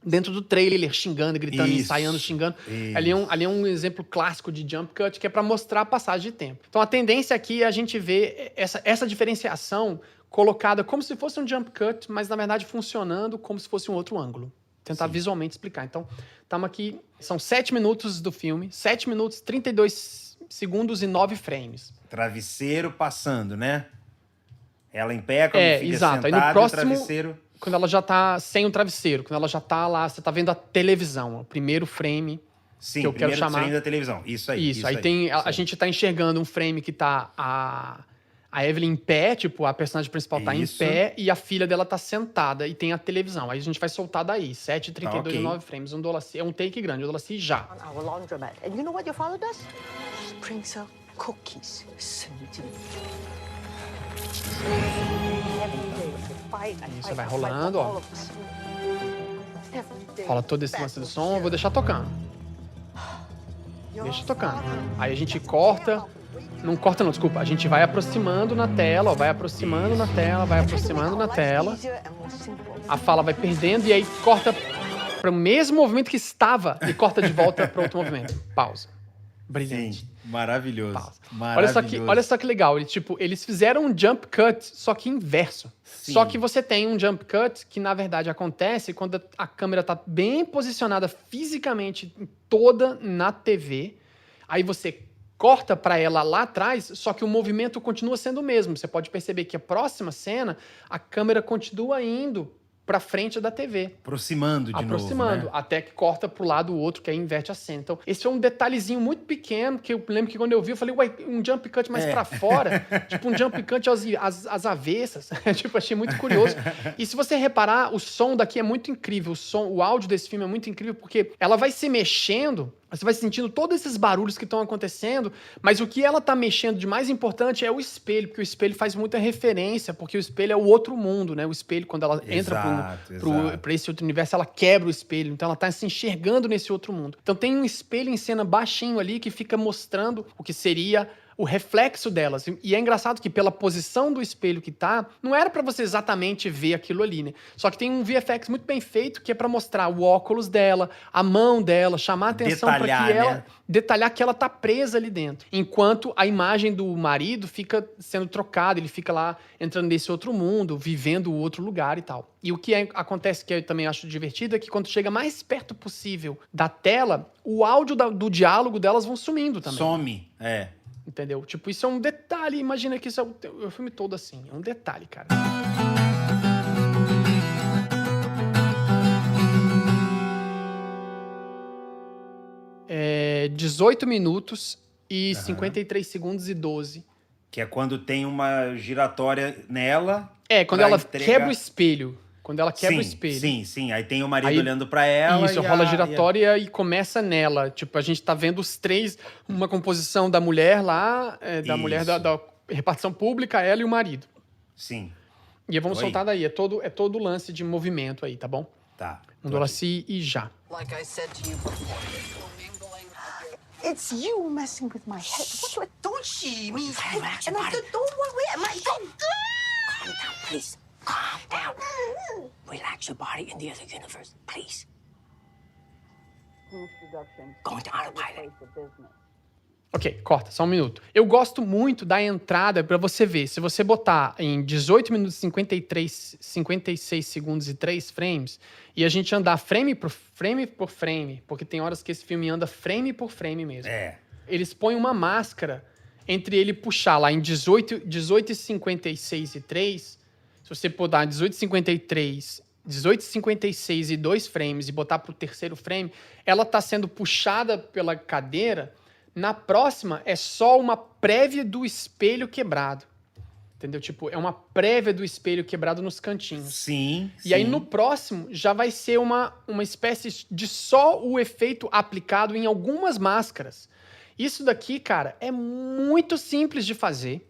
dentro do trailer, xingando, gritando, ensaiando, xingando. Ali é um exemplo clássico de jump cut, que é para mostrar a passagem de tempo. Então, a tendência aqui é a gente ver essa diferenciação colocada como se fosse um jump cut, mas, na verdade, funcionando como se fosse um outro ângulo. Tentar visualmente explicar. Então, estamos aqui, são 7 minutos do filme, 7 minutos, 32 segundos e 9 frames. Travesseiro passando, né? Ela em pé, quando fica exato. sentada, Aí no próximo, travesseiro... quando ela já tá sem o travesseiro, quando ela já tá lá, você tá vendo a televisão, o primeiro frame. Sim, que eu quero chamar. frame da televisão. Isso aí. Isso aí tem. A gente tá enxergando um frame que tá a Evelyn em pé, tipo, a personagem principal tá em pé e a filha dela tá sentada e tem a televisão. Aí a gente vai soltar daí. 7:32 e 9 frames. É um take grande. O Dolacy já. On our laundromat. And you know what your father does? Brings out cookies. Isso vai rolando, ó. Rola todo esse lance do som. Eu vou deixar tocando. Deixa tocando. Aí a gente corta. Não corta não, desculpa. A gente vai aproximando na tela, ó. Vai aproximando na tela, vai aproximando na tela. A fala vai perdendo e aí corta para o mesmo movimento que estava e corta de volta para outro movimento. Pausa. Brilhante. Sim, maravilhoso. Pausa. Maravilhoso. Olha só que legal. Eles fizeram um jump cut, só que inverso. Sim. Só que você tem um jump cut que, na verdade, acontece quando a câmera está bem posicionada fisicamente toda na TV. Aí você corta para ela lá atrás, só que o movimento continua sendo o mesmo. Você pode perceber que a próxima cena, a câmera continua indo para frente da TV. Aproximando de novo, né? Até que corta pro lado o outro, que aí inverte a cena. Então, esse é um detalhezinho muito pequeno, que eu lembro que quando eu vi, eu falei, ué, um jump cut mais pra fora? Tipo, um jump cut às avessas. Tipo, achei muito curioso. E se você reparar, o som daqui é muito incrível. O áudio desse filme é muito incrível, porque ela vai se mexendo, você vai sentindo todos esses barulhos que estão acontecendo, mas o que ela tá mexendo de mais importante é o espelho, porque o espelho faz muita referência, porque o espelho é o outro mundo, né? O espelho, quando ela entra pra esse outro universo, ela quebra o espelho, então ela tá se enxergando nesse outro mundo. Então tem um espelho em cena baixinho ali que fica mostrando o que seria o reflexo delas. E é engraçado que pela posição do espelho que tá, não era pra você exatamente ver aquilo ali, né? Só que tem um VFX muito bem feito que é pra mostrar o óculos dela, a mão dela, chamar a atenção pra que ela... né? Detalhar que ela tá presa ali dentro. Enquanto a imagem do marido fica sendo trocada, ele fica lá entrando nesse outro mundo, vivendo o outro lugar e tal. E o que acontece, que eu também acho divertido, é que quando chega mais perto possível da tela, o áudio do diálogo delas vão sumindo também. Some, Entendeu? Tipo, isso é um detalhe. Imagina que isso é o filme todo assim. É um detalhe, cara. É 18 minutos e 53 segundos e 12. Que é quando tem uma giratória nela. Quando ela quebra o espelho. Quando ela quebra o espelho. Sim. Aí tem o marido olhando pra ela. Isso, rola a giratória e começa nela. Tipo, a gente tá vendo os três, uma composição da mulher lá, da mulher repartição pública, ela e o marido. Sim. E vamos Oi. soltar daí. É todo lance de movimento aí, tá bom? Tá. Um Dolacy e já. Like I said to you before, commingling of your It's you messing with my head. What? Don't she? Me head. And I don't want to my Calm down, please. Calm down. Relax your body in the other universe, please. Going to autopilot. Ok, corta, só um minuto. Eu gosto muito da entrada pra você ver. Se você botar em 18 minutos e 56 segundos e 3 frames, e a gente andar frame por frame, porque tem horas que esse filme anda frame por frame mesmo. Eles põem uma máscara entre ele puxar lá em 18 e 56 e 3. Se você botar 18 e 53, 18 e 56 e 2 frames e botar pro terceiro frame, ela tá sendo puxada pela cadeira. Na próxima, é só uma prévia do espelho quebrado. Entendeu? Tipo, é uma prévia do espelho quebrado nos cantinhos. Sim. E aí, no próximo, já vai ser uma espécie de só o efeito aplicado em algumas máscaras. Isso daqui, cara, é muito simples de fazer.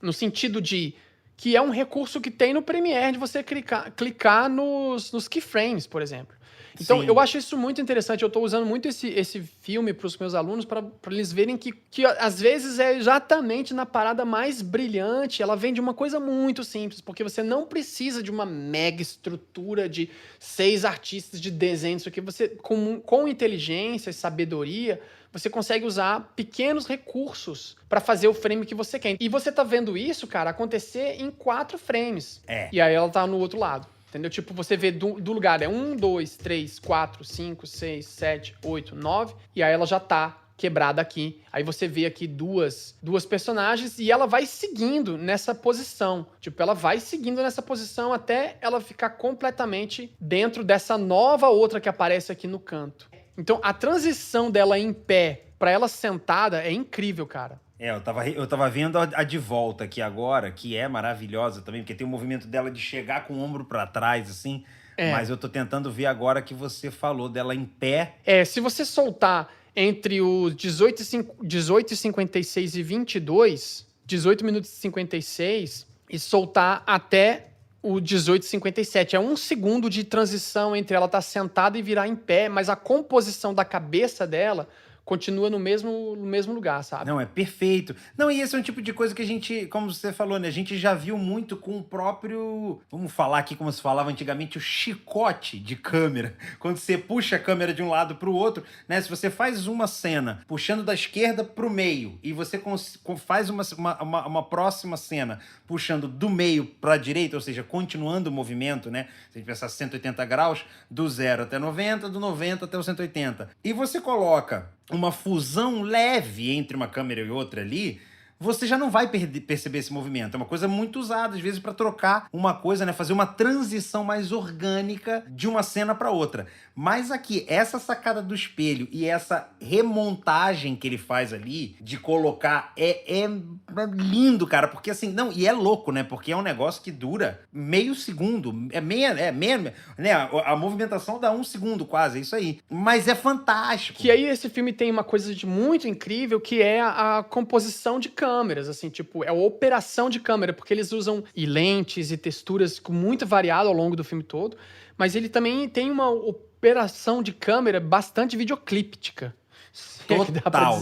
No sentido de que é um recurso que tem no Premiere de você clicar nos keyframes, por exemplo. Então, Sim. eu acho isso muito interessante. Eu estou usando muito esse filme para os meus alunos para eles verem que às vezes é exatamente na parada mais brilhante. Ela vem de uma coisa muito simples, porque você não precisa de uma mega estrutura de 6 artistas de desenho. Isso aqui você, com inteligência e sabedoria, você consegue usar pequenos recursos para fazer o frame que você quer. E você tá vendo isso, cara, acontecer em 4 frames. E aí ela tá no outro lado. Entendeu? Tipo, você vê do lugar, 1, 2, 3, 4, 5, 6, 7, 8, 9, e aí ela já tá quebrada aqui. Aí você vê aqui duas personagens e ela vai seguindo nessa posição. Tipo, ela vai seguindo nessa posição até ela ficar completamente dentro dessa nova outra que aparece aqui no canto. Então, a transição dela em pé pra ela sentada é incrível, cara. Eu tava vendo a de volta aqui agora, que é maravilhosa também, porque tem o movimento dela de chegar com o ombro pra trás, assim. Mas eu tô tentando ver agora que você falou dela em pé. Se você soltar entre os 18 e 56 e 22, 18 minutos e 56, e soltar até o 18 e 57. É 1 segundo de transição entre ela estar sentada e virar em pé, mas a composição da cabeça dela continua no mesmo lugar, sabe? Não, é perfeito. Não, e esse é um tipo de coisa que a gente, como você falou, né? A gente já viu muito com o próprio... Vamos falar aqui como se falava antigamente, o chicote de câmera. Quando você puxa a câmera de um lado pro outro, né? Se você faz uma cena puxando da esquerda pro meio e você faz uma próxima cena puxando do meio pra direita, ou seja, continuando o movimento, né? Se a gente pensar 180 graus, do 0 até 90, do 90 até o 180. E você coloca uma fusão leve entre uma câmera e outra ali, você já não vai perceber esse movimento. É uma coisa muito usada, às vezes, para trocar uma coisa, né? Fazer uma transição mais orgânica de uma cena para outra. Mas aqui, essa sacada do espelho e essa remontagem que ele faz ali, de colocar, é lindo, cara. Porque assim, não, e é louco, né? Porque é um negócio que dura meio segundo. Né? A movimentação dá 1 segundo quase, é isso aí. Mas é fantástico. Que aí esse filme tem uma coisa de muito incrível, que é a composição de câmeras, assim, tipo, é a operação de câmera, porque eles usam lentes e texturas muito variadas ao longo do filme todo, mas ele também tem uma operação de câmera bastante videoclíptica. Total.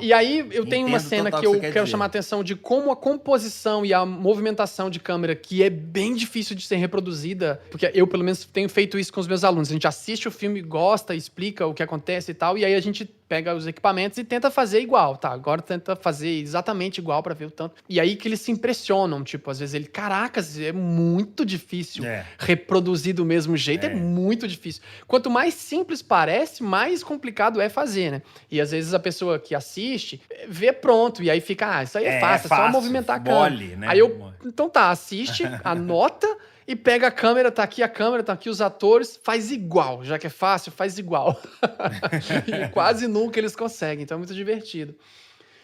E aí eu tenho uma Entendo cena total que o eu você quer quero dizer. chamar a atenção de como a composição e a movimentação de câmera, que é bem difícil de ser reproduzida, porque eu, pelo menos, tenho feito isso com os meus alunos. A gente assiste o filme, gosta, explica o que acontece e tal, e aí a gente pega os equipamentos e tenta fazer igual, tá? Agora tenta fazer exatamente igual pra ver o tanto. E aí que eles se impressionam, tipo, às vezes caracas, é muito difícil reproduzir do mesmo jeito, é muito difícil. Quanto mais simples parece, mais complicado é fazer, né? E às vezes a pessoa que assiste vê pronto, e aí fica, isso aí é fácil, é só movimentar a câmera. Né? Aí então tá, assiste, anota e pega a câmera, tá aqui os atores, faz igual, já que é fácil, faz igual. E quase nunca eles conseguem, então é muito divertido.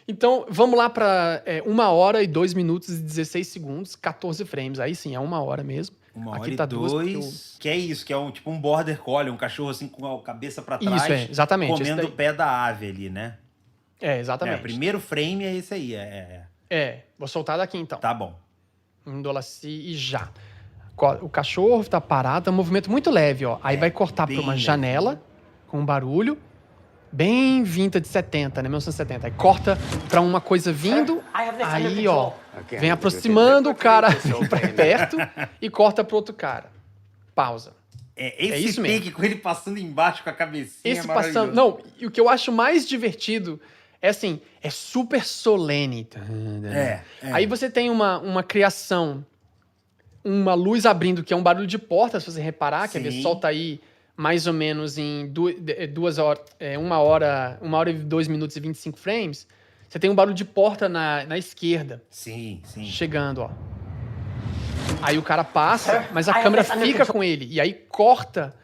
Então, vamos lá pra 1 hora e 2 minutos e 16 segundos, 14 frames, aí sim, é 1 hora mesmo. 1 hora Aqui e tá 2, que é isso, que é tipo um border collie, um cachorro assim com a cabeça pra trás, isso, exatamente. comendo o pé da ave ali, né? É, O exatamente. primeiro frame é esse aí. Vou soltar daqui então. Tá bom. $1 e já. O cachorro tá parado, é um movimento muito leve, ó. Aí vai cortar pra bem uma leve. janela com um barulho bem vintage de 70, né? 1970. Aí corta pra uma coisa vindo, aí, ó, vem aproximando o cara pra perto e corta pro outro cara. Pausa. Esse isso take mesmo. com ele passando embaixo com a cabecinha Esse é maravilhoso. passando. Não, e o que eu acho mais divertido é assim, é super solene. Aí você tem uma criação, uma luz abrindo, que é um barulho de porta, se você reparar, quer ver, Sim. solta aí mais ou menos em 2 horas, 1 hora e 2 minutos e 25 frames. Você tem um barulho de porta na esquerda, Sim. chegando, ó. Aí o cara passa, mas a câmera fica com ele. E aí corta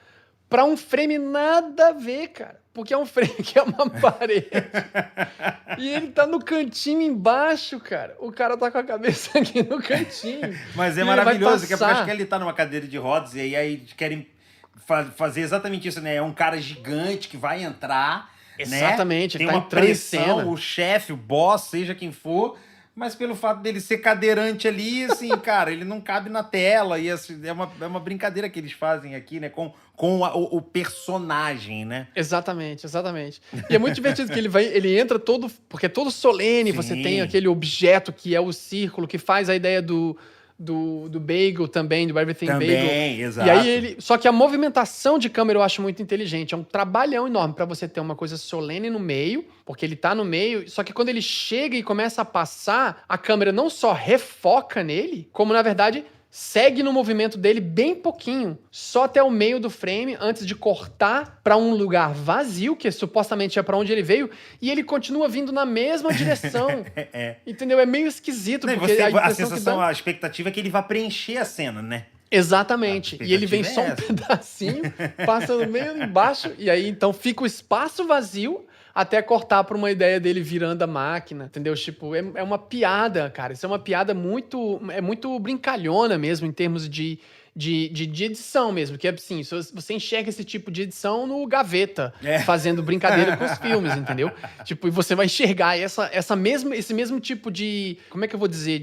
pra um frame nada a ver, cara. Porque é um frame que é uma parede. E ele tá no cantinho embaixo, cara. O cara tá com a cabeça aqui no cantinho. Mas E é ele vai maravilhoso, que passar. acho que ele tá numa cadeira de rodas e aí eles querem fazer exatamente isso, né? É um cara gigante que vai entrar, Exatamente, né? ele Tem tá uma entrando em pressão, cena. o chefe, o boss, seja quem for, mas pelo fato dele ser cadeirante ali, assim, cara, ele não cabe na tela e assim, é uma brincadeira que eles fazem aqui, né? Com o personagem, né? Exatamente. E é muito divertido que ele entra todo, porque é todo solene, Sim. você tem aquele objeto que é o círculo, que faz a ideia do Bagel também, do Everything Bagel. Também, exato. E aí só que a movimentação de câmera eu acho muito inteligente, é um trabalhão enorme pra você ter uma coisa solene no meio, porque ele tá no meio, só que quando ele chega e começa a passar, a câmera não só refoca nele, como na verdade segue no movimento dele bem pouquinho, só até o meio do frame, antes de cortar pra um lugar vazio, que supostamente é pra onde ele veio, e ele continua vindo na mesma direção. Entendeu? É meio esquisito, Não, e porque a a impressão que sensação, dá... a expectativa é que ele vai preencher a cena, né? Exatamente. A E ele vem só um expectativa pedacinho, passa no meio embaixo, e aí então fica o espaço vazio até cortar pra uma ideia dele virando a máquina, entendeu? Tipo, é uma piada, cara. Isso é uma piada muito brincalhona mesmo, em termos de edição mesmo. Que é assim, você enxerga esse tipo de edição no Gaveta, fazendo brincadeira com os filmes, entendeu? Tipo, e você vai enxergar esse mesmo tipo de... Como é que eu vou dizer?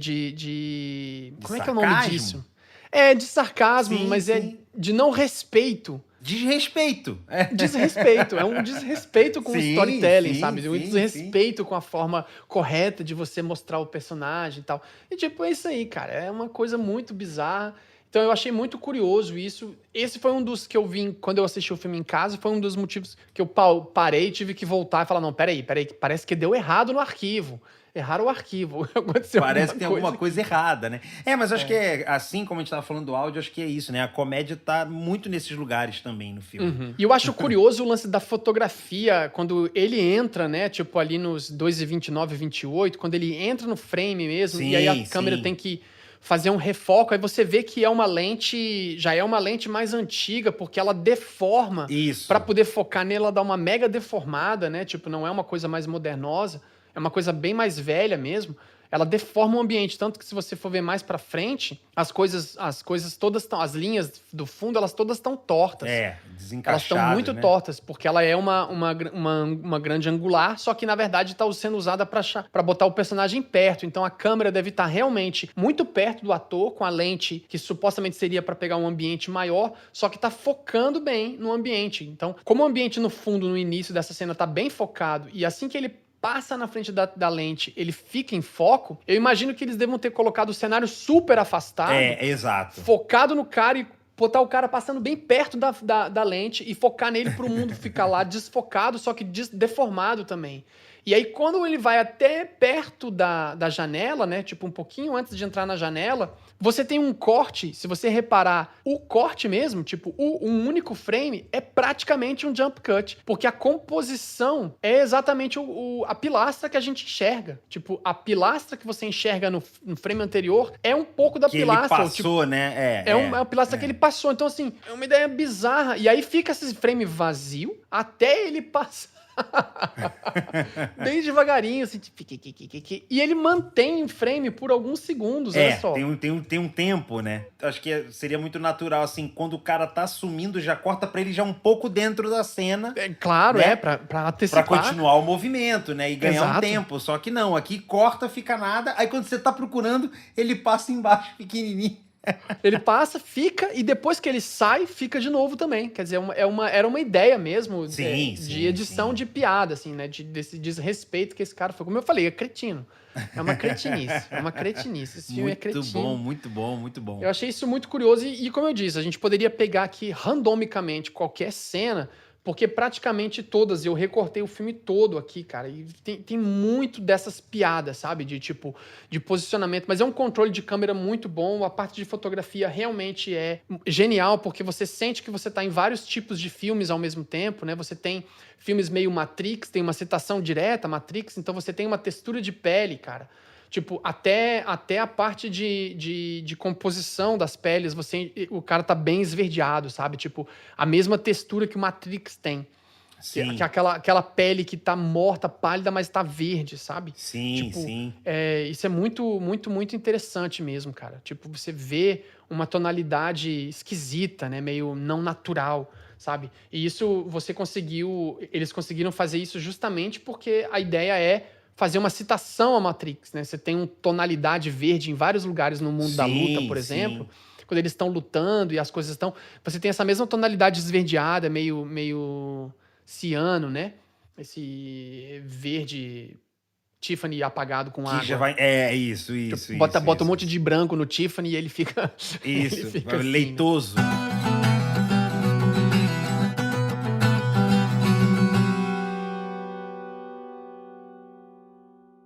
Como é que é o nome sarcasmo? disso? É, de sarcasmo, Sim, mas sim. é de não respeito. Desrespeito. Desrespeito. É um desrespeito com o Sim, storytelling, sim, sabe? Um sim, desrespeito com a forma correta de você mostrar o personagem e tal. E, tipo, é isso aí, cara. É uma coisa muito bizarra. Então, eu achei muito curioso isso. Esse foi um dos que eu vi quando eu assisti o filme em casa. Foi um dos motivos que eu parei e tive que voltar e falar, não, peraí. Parece que deu errado no arquivo. Erraram o arquivo. Aconteceu Parece que tem alguma aqui. coisa errada, né? Mas eu acho que assim como a gente tava falando do áudio, acho que é isso, né? A comédia tá muito nesses lugares também no filme. E eu acho curioso o lance da fotografia, quando ele entra, né? Tipo, ali nos 2:29, 28, quando ele entra no frame mesmo, e aí a Sim, câmera sim. tem que fazer um refoco, aí você vê que já é uma lente mais antiga, porque ela deforma. Isso. Pra poder focar nela, ela dá uma mega deformada, né? Tipo, não é uma coisa mais modernosa, é uma coisa bem mais velha mesmo. Ela deforma o ambiente, tanto que se você for ver mais pra frente, as coisas todas estão, as linhas do fundo, elas todas estão tortas. Desencaixadas, Elas estão muito né? tortas, porque ela é uma grande angular, só que na verdade está sendo usada para botar o personagem perto. Então a câmera deve estar realmente muito perto do ator, com a lente que supostamente seria para pegar um ambiente maior, só que está focando bem no ambiente. Então, como o ambiente no fundo, no início dessa cena, está bem focado, e assim que ele passa na frente da lente, ele fica em foco, eu imagino que eles devam ter colocado o cenário super afastado, Exato. focado no cara e botar o cara passando bem perto da lente e focar nele pro mundo ficar lá desfocado, só que deformado também. E aí, quando ele vai até perto da janela, né? Tipo, um pouquinho antes de entrar na janela, você tem um corte. Se você reparar, o corte mesmo, tipo, um único frame, é praticamente um jump cut. Porque a composição é exatamente a pilastra que a gente enxerga. Tipo, a pilastra que você enxerga no frame anterior é um pouco da Que pilastra. ele passou, né? É uma pilastra que ele passou. Então, assim, é uma ideia bizarra. E aí fica esse frame vazio até ele passar. Bem devagarinho, assim, tipo, e ele mantém em frame por alguns segundos, olha só. Tem um tempo, né? Acho que seria muito natural, assim, quando o cara tá sumindo, já corta pra ele já um pouco dentro da cena. É, claro, né? pra Pra antecipar. continuar o movimento, né? E ganhar um Exato. tempo. Só que não, aqui corta, fica nada. Aí quando você tá procurando, ele passa embaixo pequenininho. Ele passa, fica, e depois que ele sai, fica de novo também. Quer dizer, era uma ideia mesmo Sim, de sim, edição sim. de piada, assim, né? Desse desrespeito que esse cara foi. Como eu falei, é cretino. É uma cretinice. É uma cretinice. Esse filme é cretino. Muito bom, muito bom. Eu achei isso muito curioso e, como eu disse, a gente poderia pegar aqui randomicamente qualquer cena, porque praticamente todas, eu recortei o filme todo aqui, cara, e tem muito dessas piadas, sabe, de tipo, de posicionamento, mas é um controle de câmera muito bom, a parte de fotografia realmente é genial, porque você sente que você tá em vários tipos de filmes ao mesmo tempo, né, você tem filmes meio Matrix, tem uma citação direta, Matrix, então você tem uma textura de pele, cara. Tipo, até a parte de composição das peles, o cara tá bem esverdeado, sabe? Tipo, a mesma textura que o Matrix tem. Sim. Que é aquela pele que tá morta, pálida, mas tá verde, sabe? Sim, Tipo, sim. Isso é muito, muito, muito interessante mesmo, cara. Tipo, você vê uma tonalidade esquisita, né? Meio não natural, sabe? E isso eles conseguiram fazer isso justamente porque a ideia é fazer uma citação à Matrix, né? Você tem uma tonalidade verde em vários lugares no mundo da luta, por exemplo. Quando eles estão lutando e as coisas estão... Você tem essa mesma tonalidade esverdeada, meio ciano, né? Esse verde Tiffany apagado com água. Que já vai... É, isso. Bota um monte de branco no Tiffany e ele fica... Isso, ele fica assim, leitoso. né?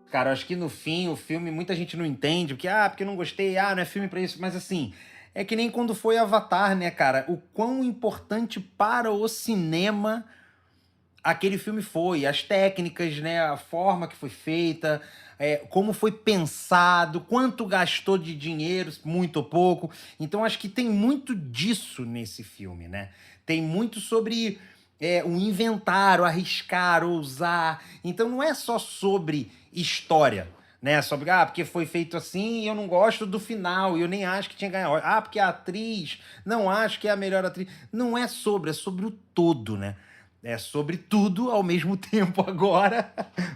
Cara, eu acho que no fim, o filme, muita gente não entende, porque eu não gostei, não é filme pra isso, mas assim, é que nem quando foi Avatar, né, cara? O quão importante para o cinema aquele filme foi, as técnicas, né, a forma que foi feita, como foi pensado, quanto gastou de dinheiro, muito ou pouco. Então acho que tem muito disso nesse filme, né? Tem muito sobre o inventar, o arriscar, ousar. Então não é só sobre história, né? Sobre, porque foi feito assim e eu não gosto do final, e eu nem acho que tinha ganhado. Porque a atriz, não acho que é a melhor atriz. Não é sobre o todo, né? É sobre tudo ao mesmo tempo agora,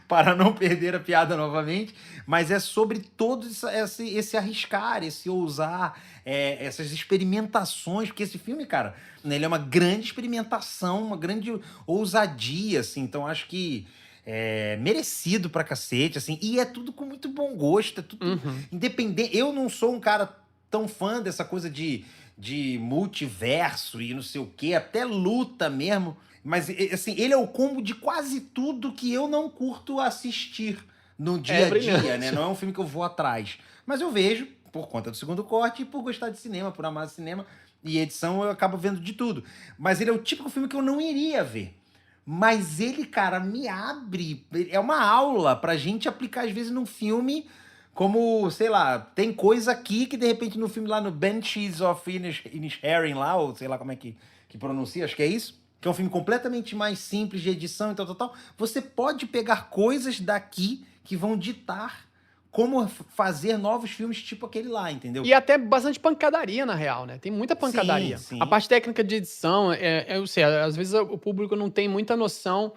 para não perder a piada novamente, mas é sobre todo esse arriscar, esse ousar, essas experimentações, porque esse filme, cara, ele é uma grande experimentação, uma grande ousadia, assim, então acho que é merecido pra cacete, assim, e é tudo com muito bom gosto, é tudo independente. Eu não sou um cara tão fã dessa coisa de multiverso e não sei o quê, até luta mesmo. Mas, assim, ele é o combo de quase tudo que eu não curto assistir no dia a dia, né? Não é um filme que eu vou atrás. Mas eu vejo, por conta do segundo corte, e por gostar de cinema, por amar cinema e edição, eu acabo vendo de tudo. Mas ele é o típico filme que eu não iria ver. Mas ele, cara, me abre... É uma aula pra gente aplicar, às vezes, num filme... Como, sei lá, tem coisa aqui que, de repente, no filme lá no Banshees of Inisherin lá, ou sei lá como é que pronuncia, acho que é isso, que é um filme completamente mais simples de edição e tal. Você pode pegar coisas daqui que vão ditar como fazer novos filmes tipo aquele lá, entendeu? E até bastante pancadaria, na real, né? Tem muita pancadaria. Sim. A parte técnica de edição, eu sei, às vezes o público não tem muita noção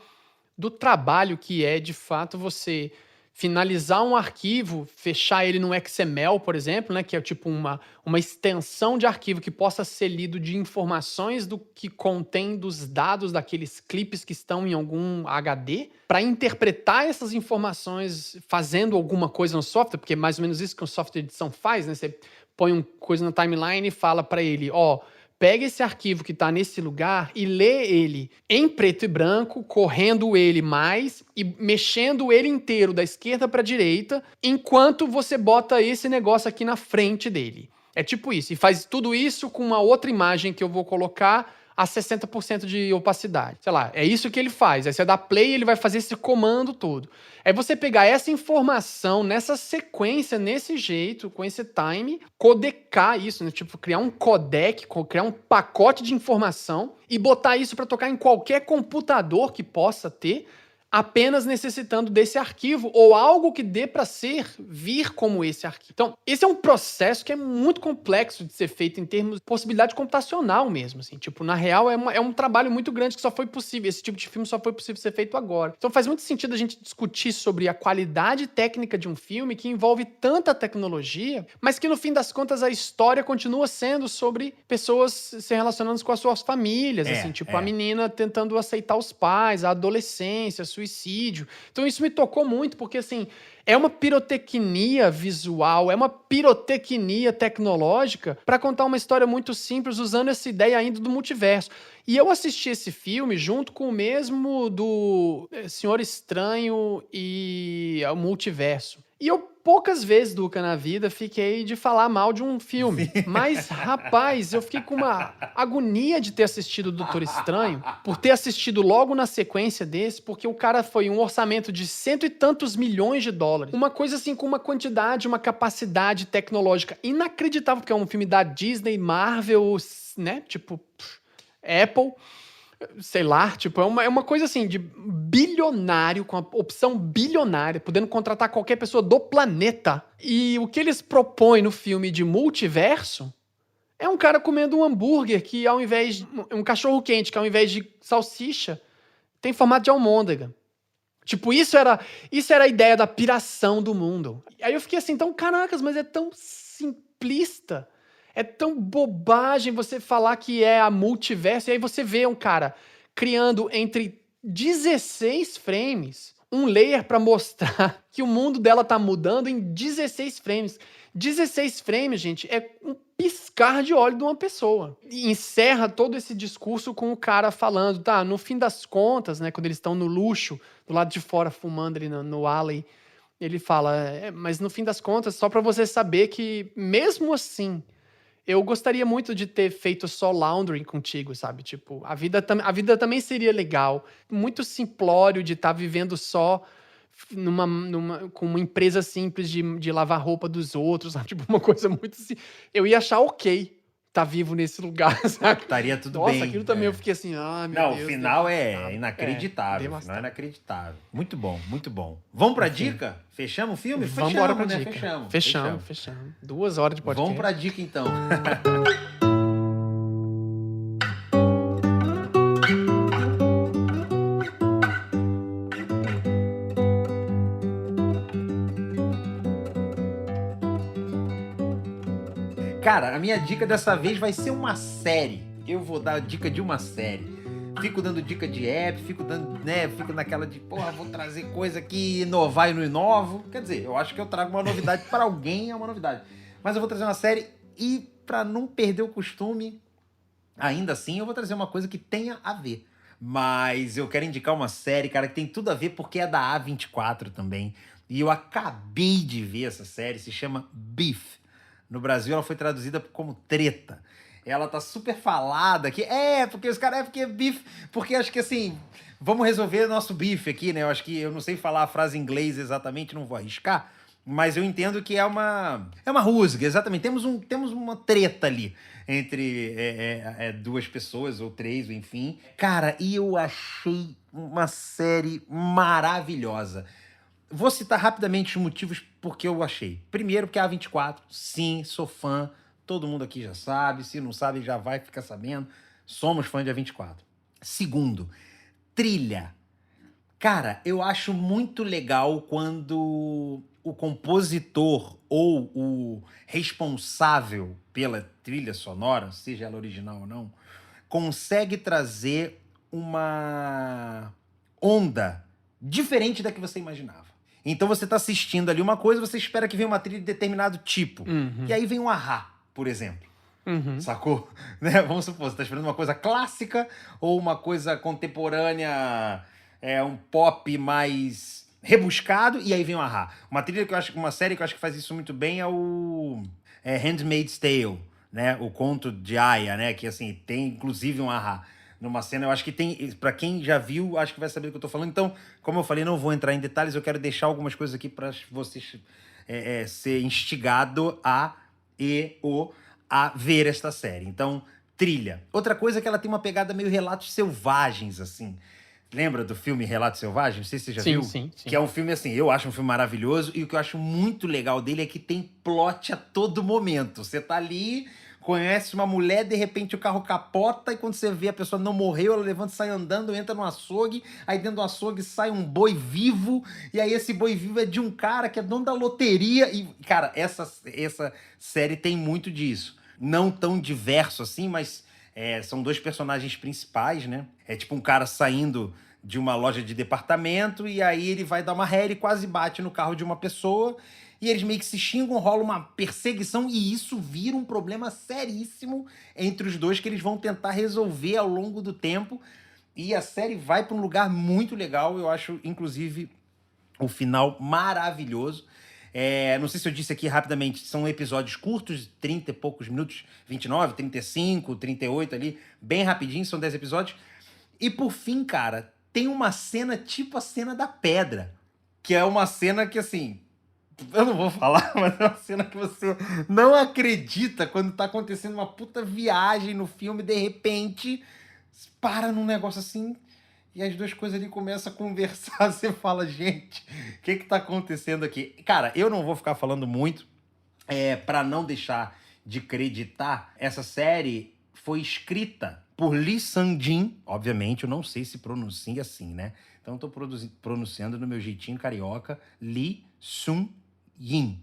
do trabalho que é, de fato, você finalizar um arquivo, fechar ele no XML, por exemplo, né, que é tipo uma extensão de arquivo que possa ser lido de informações do que contém dos dados daqueles clipes que estão em algum HD, para interpretar essas informações fazendo alguma coisa no software, porque é mais ou menos isso que um software de edição faz, né? Você põe uma coisa na timeline e fala para ele, pega esse arquivo que está nesse lugar e lê ele em preto e branco, correndo ele mais e mexendo ele inteiro da esquerda para a direita, enquanto você bota esse negócio aqui na frente dele. É tipo isso. E faz tudo isso com uma outra imagem que eu vou colocar a 60% de opacidade. Sei lá, é isso que ele faz. Aí você dá play e ele vai fazer esse comando todo. É você pegar essa informação nessa sequência, nesse jeito, com esse time, codecar isso, né? Tipo, criar um codec, criar um pacote de informação e botar isso para tocar em qualquer computador que possa ter, apenas necessitando desse arquivo ou algo que dê para vir como esse arquivo. Então, esse é um processo que é muito complexo de ser feito em termos de possibilidade computacional mesmo, assim. Tipo, na real, é um trabalho muito grande que só foi possível, esse tipo de filme só foi possível ser feito agora. Então, faz muito sentido a gente discutir sobre a qualidade técnica de um filme que envolve tanta tecnologia, mas que no fim das contas a história continua sendo sobre pessoas se relacionando com as suas famílias, assim, tipo, a menina tentando aceitar os pais, a adolescência, suicídio. Então isso me tocou muito, porque assim, é uma pirotecnia visual, é uma pirotecnia tecnológica para contar uma história muito simples, usando essa ideia ainda do multiverso. E eu assisti esse filme junto com o mesmo do Senhor Estranho e o Multiverso. E eu poucas vezes, Duca, na vida, fiquei de falar mal de um filme. Mas, rapaz, eu fiquei com uma agonia de ter assistido o Doutor Estranho, por ter assistido logo na sequência desse, porque o cara foi um orçamento de 100 e tantos milhões de dólares. Uma coisa assim, com uma quantidade, uma capacidade tecnológica inacreditável, porque é um filme da Disney, Marvel, né? Tipo, Apple... sei lá, tipo, é uma coisa assim, de bilionário, com a opção bilionária, podendo contratar qualquer pessoa do planeta. E o que eles propõem no filme de multiverso é um cara comendo um hambúrguer que ao invés de... um cachorro quente, que ao invés de salsicha, tem formato de almôndega. Tipo, isso era a ideia da piração do mundo. Aí eu fiquei assim, então, caracas, mas é tão simplista. É tão bobagem você falar que é a multiverso, e aí você vê um cara criando entre 16 frames um layer pra mostrar que o mundo dela tá mudando em 16 frames. 16 frames, gente, é um piscar de olho de uma pessoa. E encerra todo esse discurso com o cara falando, tá, no fim das contas, né, quando eles estão no luxo, do lado de fora, fumando ali no alley, ele fala, mas no fim das contas, só pra você saber que, mesmo assim, eu gostaria muito de ter feito só laundry contigo, sabe? Tipo, a vida também seria legal. Muito simplório de estar vivendo só com uma empresa simples de lavar roupa dos outros, sabe? Tipo, uma coisa muito assim. Eu ia achar ok estar vivo nesse lugar, sabe? Estaria tudo Nossa, bem. Aquilo também eu fiquei assim, meu Não, Deus. o final é devastado. inacreditável. O final é devastado. inacreditável. Muito bom, muito bom. Vamos pra dica? Fechamos o filme? Vamos embora pra né? dica. Fechamos. Fechamos. 2 horas de podcast. Vamos pra dica, então. Cara, a minha dica dessa vez vai ser uma série. Eu vou dar a dica de uma série. Fico dando dica de app, fico naquela de, porra, vou trazer coisa que inovar e não inovo. Quer dizer, eu acho que eu trago uma novidade para alguém, é uma novidade. Mas eu vou trazer uma série e, pra não perder o costume, ainda assim, eu vou trazer uma coisa que tenha a ver. Mas eu quero indicar uma série, cara, que tem tudo a ver porque é da A24 também. E eu acabei de ver essa série, se chama Beef. No Brasil ela foi traduzida como Treta. Ela tá super falada aqui. Porque os caras... porque beef... Porque acho que assim... Vamos resolver nosso beef aqui, né? Eu acho que... Eu não sei falar a frase em inglês exatamente, não vou arriscar. Mas eu entendo que é uma rusga, exatamente. Temos uma treta ali entre duas pessoas, ou três, ou enfim. Cara, e eu achei uma série maravilhosa. Vou citar rapidamente os motivos porque eu achei. Primeiro, porque a A24, sim, sou fã. Todo mundo aqui já sabe. Se não sabe, já vai ficar sabendo. Somos fãs de A24. Segundo, trilha. Cara, eu acho muito legal quando o compositor ou o responsável pela trilha sonora, seja ela original ou não, consegue trazer uma onda diferente da que você imaginava. Então você tá assistindo ali uma coisa, você espera que venha uma trilha de determinado tipo. E aí vem um Ahá, por exemplo. Sacou? Né? Vamos supor, você tá esperando uma coisa clássica ou uma coisa contemporânea, um pop mais rebuscado, e aí vem um Ahá. Uma série que eu acho que faz isso muito bem é o Handmaid's Tale, né? O Conto de Aia, né? Que assim, tem inclusive um Ahá. Numa cena, eu acho que tem... Pra quem já viu, acho que vai saber do que eu tô falando. Então, como eu falei, não vou entrar em detalhes. Eu quero deixar algumas coisas aqui pra vocês ser instigado a ver esta série. Então, trilha. Outra coisa é que ela tem uma pegada meio relatos selvagens, assim. Lembra do filme Relatos Selvagens? Não sei se você já Sim, viu. sim. Que é um filme assim, eu acho um filme maravilhoso. E o que eu acho muito legal dele é que tem plot a todo momento. Você tá ali, conhece uma mulher, de repente o carro capota. E quando você vê a pessoa não morreu, ela levanta e sai andando, entra no açougue. Aí dentro do açougue sai um boi vivo. E aí esse boi vivo é de um cara que é dono da loteria. E, cara, essa série tem muito disso. Não tão diverso assim, mas são dois personagens principais, né? É tipo um cara saindo de uma loja de departamento e aí ele vai dar uma ré, ele quase bate no carro de uma pessoa e eles meio que se xingam, rola uma perseguição e isso vira um problema seríssimo entre os dois que eles vão tentar resolver ao longo do tempo. E a série vai para um lugar muito legal, eu acho, inclusive, o final maravilhoso. Não sei se eu disse aqui rapidamente, são episódios curtos, 30 e poucos minutos, 29, 35, 38 ali, bem rapidinho, são 10 episódios. E por fim, cara, tem uma cena tipo a cena da pedra, que é uma cena que, assim, eu não vou falar, mas é uma cena que você não acredita quando tá acontecendo uma puta viagem no filme, de repente, para num negócio assim... E as duas coisas ali começam a conversar. Você fala, gente, o que tá acontecendo aqui? Cara, eu não vou ficar falando muito para não deixar de acreditar. Essa série foi escrita por Lee Sung-jin. Obviamente, eu não sei se pronuncia assim, né? Então, eu tô pronunciando no meu jeitinho carioca. Lee Sung-jin.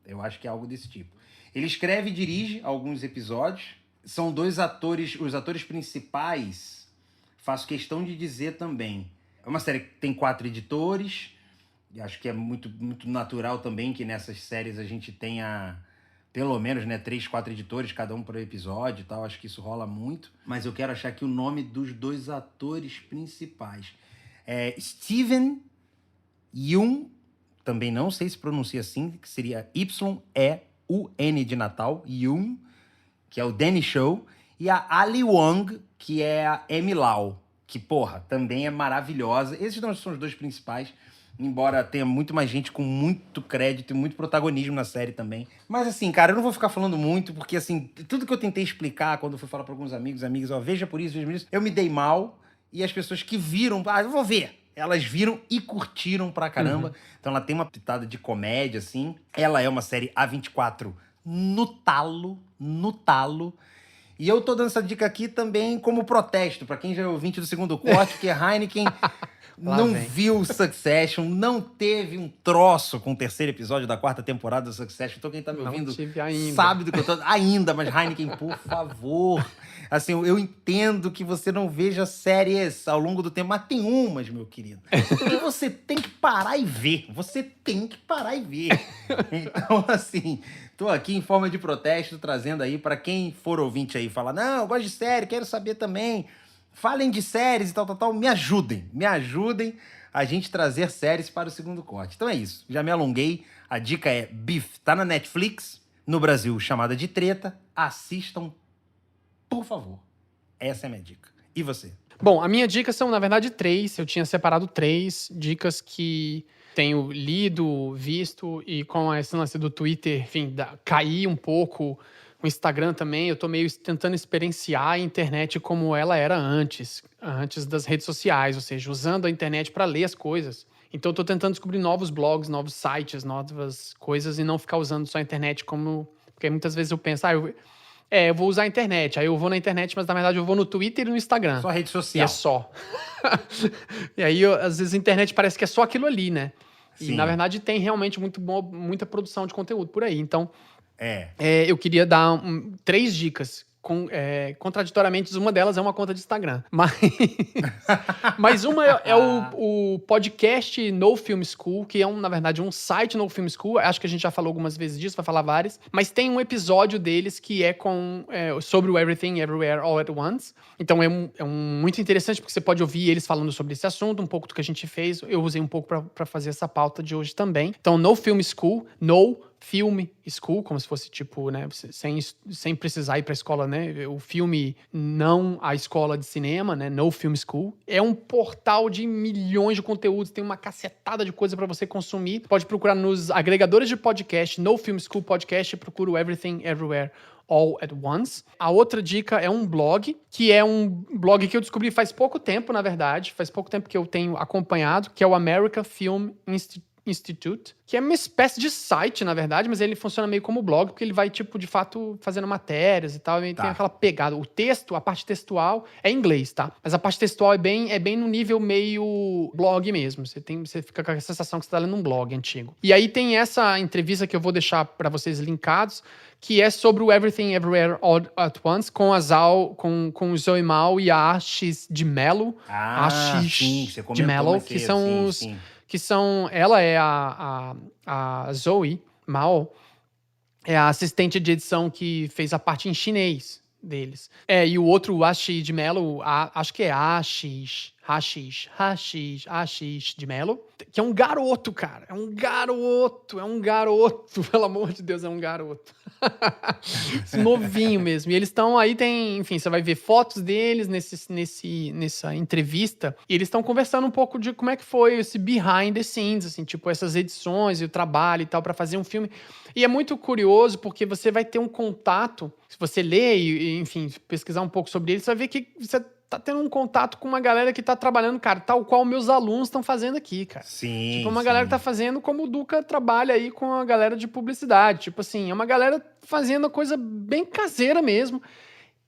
Eu acho que é algo desse tipo. Ele escreve e dirige alguns episódios. São dois atores, os atores principais... Faço questão de dizer também. É uma série que tem 4 editores. E acho que é muito, muito natural também que nessas séries a gente tenha pelo menos 3, 4 editores, cada um por episódio e tal. Acho que isso rola muito. Mas eu quero achar aqui o nome dos dois atores principais. Steven Yeun, também não sei se pronuncia assim, que seria Y-E-U-N de Natal, Yeun, que é o Danny Show. E a Ali Wong, que é a Amy Lau, que, porra, também é maravilhosa. Esses não são os dois principais, embora tenha muito mais gente com muito crédito e muito protagonismo na série também. Mas, assim, cara, eu não vou ficar falando muito, porque, assim, tudo que eu tentei explicar quando eu fui falar para alguns amigos, ó, veja por isso, eu me dei mal, e as pessoas que viram, eu vou ver. Elas viram e curtiram pra caramba. Então ela tem uma pitada de comédia, assim. Ela é uma série A24 no talo. E eu tô dando essa dica aqui também como protesto, pra quem já é ouvinte do Segundo Corte, que Heineken não viu Succession, não teve um troço com o 3º episódio da 4ª temporada do Succession. Então quem tá me ouvindo sabe do que eu tô... Ainda, mas Heineken, por favor. Assim, eu entendo que você não veja séries ao longo do tempo, mas tem umas, meu querido. E você tem que parar e ver. Então, assim... Tô aqui em forma de protesto, trazendo aí para quem for ouvinte aí, falar, não, eu gosto de série, quero saber também. Falem de séries e tal. Me ajudem a gente trazer séries para o Segundo Corte. Então é isso, já me alonguei. A dica é Beef, tá na Netflix, no Brasil chamada de Treta. Assistam, por favor. Essa é a minha dica. E você? Bom, a minha dica são, na verdade, 3. Eu tinha separado 3 dicas que... tenho lido, visto, e com esse lance do Twitter, enfim, cair um pouco, o Instagram também, eu tô meio tentando experienciar a internet como ela era antes das redes sociais, ou seja, usando a internet para ler as coisas. Então eu tô tentando descobrir novos blogs, novos sites, novas coisas, e não ficar usando só a internet como... Porque muitas vezes eu penso, eu vou usar a internet, aí eu vou na internet, mas na verdade eu vou no Twitter e no Instagram. Só rede E social. é só. E aí, às vezes, a internet parece que é só aquilo ali, né? Sim. E, na verdade, tem realmente muita produção de conteúdo por aí. Então, eu queria dar 3 dicas. Contraditoriamente, uma delas é uma conta de Instagram. Mas uma é o podcast No Film School, que é, na verdade, um site No Film School. Acho que a gente já falou algumas vezes disso, vai falar várias. Mas tem um episódio deles que é sobre o Everything, Everywhere, All at Once. Então é muito interessante, porque você pode ouvir eles falando sobre esse assunto, um pouco do que a gente fez. Eu usei um pouco para fazer essa pauta de hoje também. Então, No Film School, No Film School, como se fosse tipo, né, sem precisar ir pra escola, né, o filme, não a escola de cinema, né, No Film School. É um portal de milhões de conteúdos, tem uma cacetada de coisa pra você consumir. Pode procurar nos agregadores de podcast, No Film School Podcast, procura o Everything Everywhere All at Once. A outra dica é um blog, que é um blog que eu descobri faz pouco tempo, na verdade. Faz pouco tempo que eu tenho acompanhado, que é o American Film Institute, que é uma espécie de site, na verdade, mas ele funciona meio como blog, porque ele vai, tipo, de fato, fazendo matérias e tal, e tem aquela pegada. O texto, a parte textual é em inglês, tá? Mas a parte textual é bem no nível meio blog mesmo. Você fica com a sensação que você tá lendo um blog antigo. E aí tem essa entrevista que eu vou deixar pra vocês linkados, que é sobre o Everything Everywhere All at Once, com o Zoe Mal e a Ashish de Mello. Sim, você comentou de Mello, mais que cedo, são os... sim. Que são... Ela é a Zoe Mal, é a assistente de edição que fez a parte em chinês deles. E o outro, o Ashish de Mello, acho que é Ashish de Mello, que é um garoto, cara. É um garoto. Pelo amor de Deus, é um garoto. Novinho mesmo. E eles estão aí, enfim, você vai ver fotos deles nessa entrevista, e eles estão conversando um pouco de como é que foi esse behind the scenes, assim, tipo, essas edições e o trabalho e tal, pra fazer um filme. E é muito curioso, porque você vai ter um contato, se você ler e enfim, pesquisar um pouco sobre ele, você vai ver que você tá tendo um contato com uma galera que tá trabalhando, cara, tal qual meus alunos estão fazendo aqui, cara. Sim, tipo, uma galera que tá fazendo como o Duca trabalha aí com a galera de publicidade. Tipo assim, é uma galera fazendo a coisa bem caseira mesmo.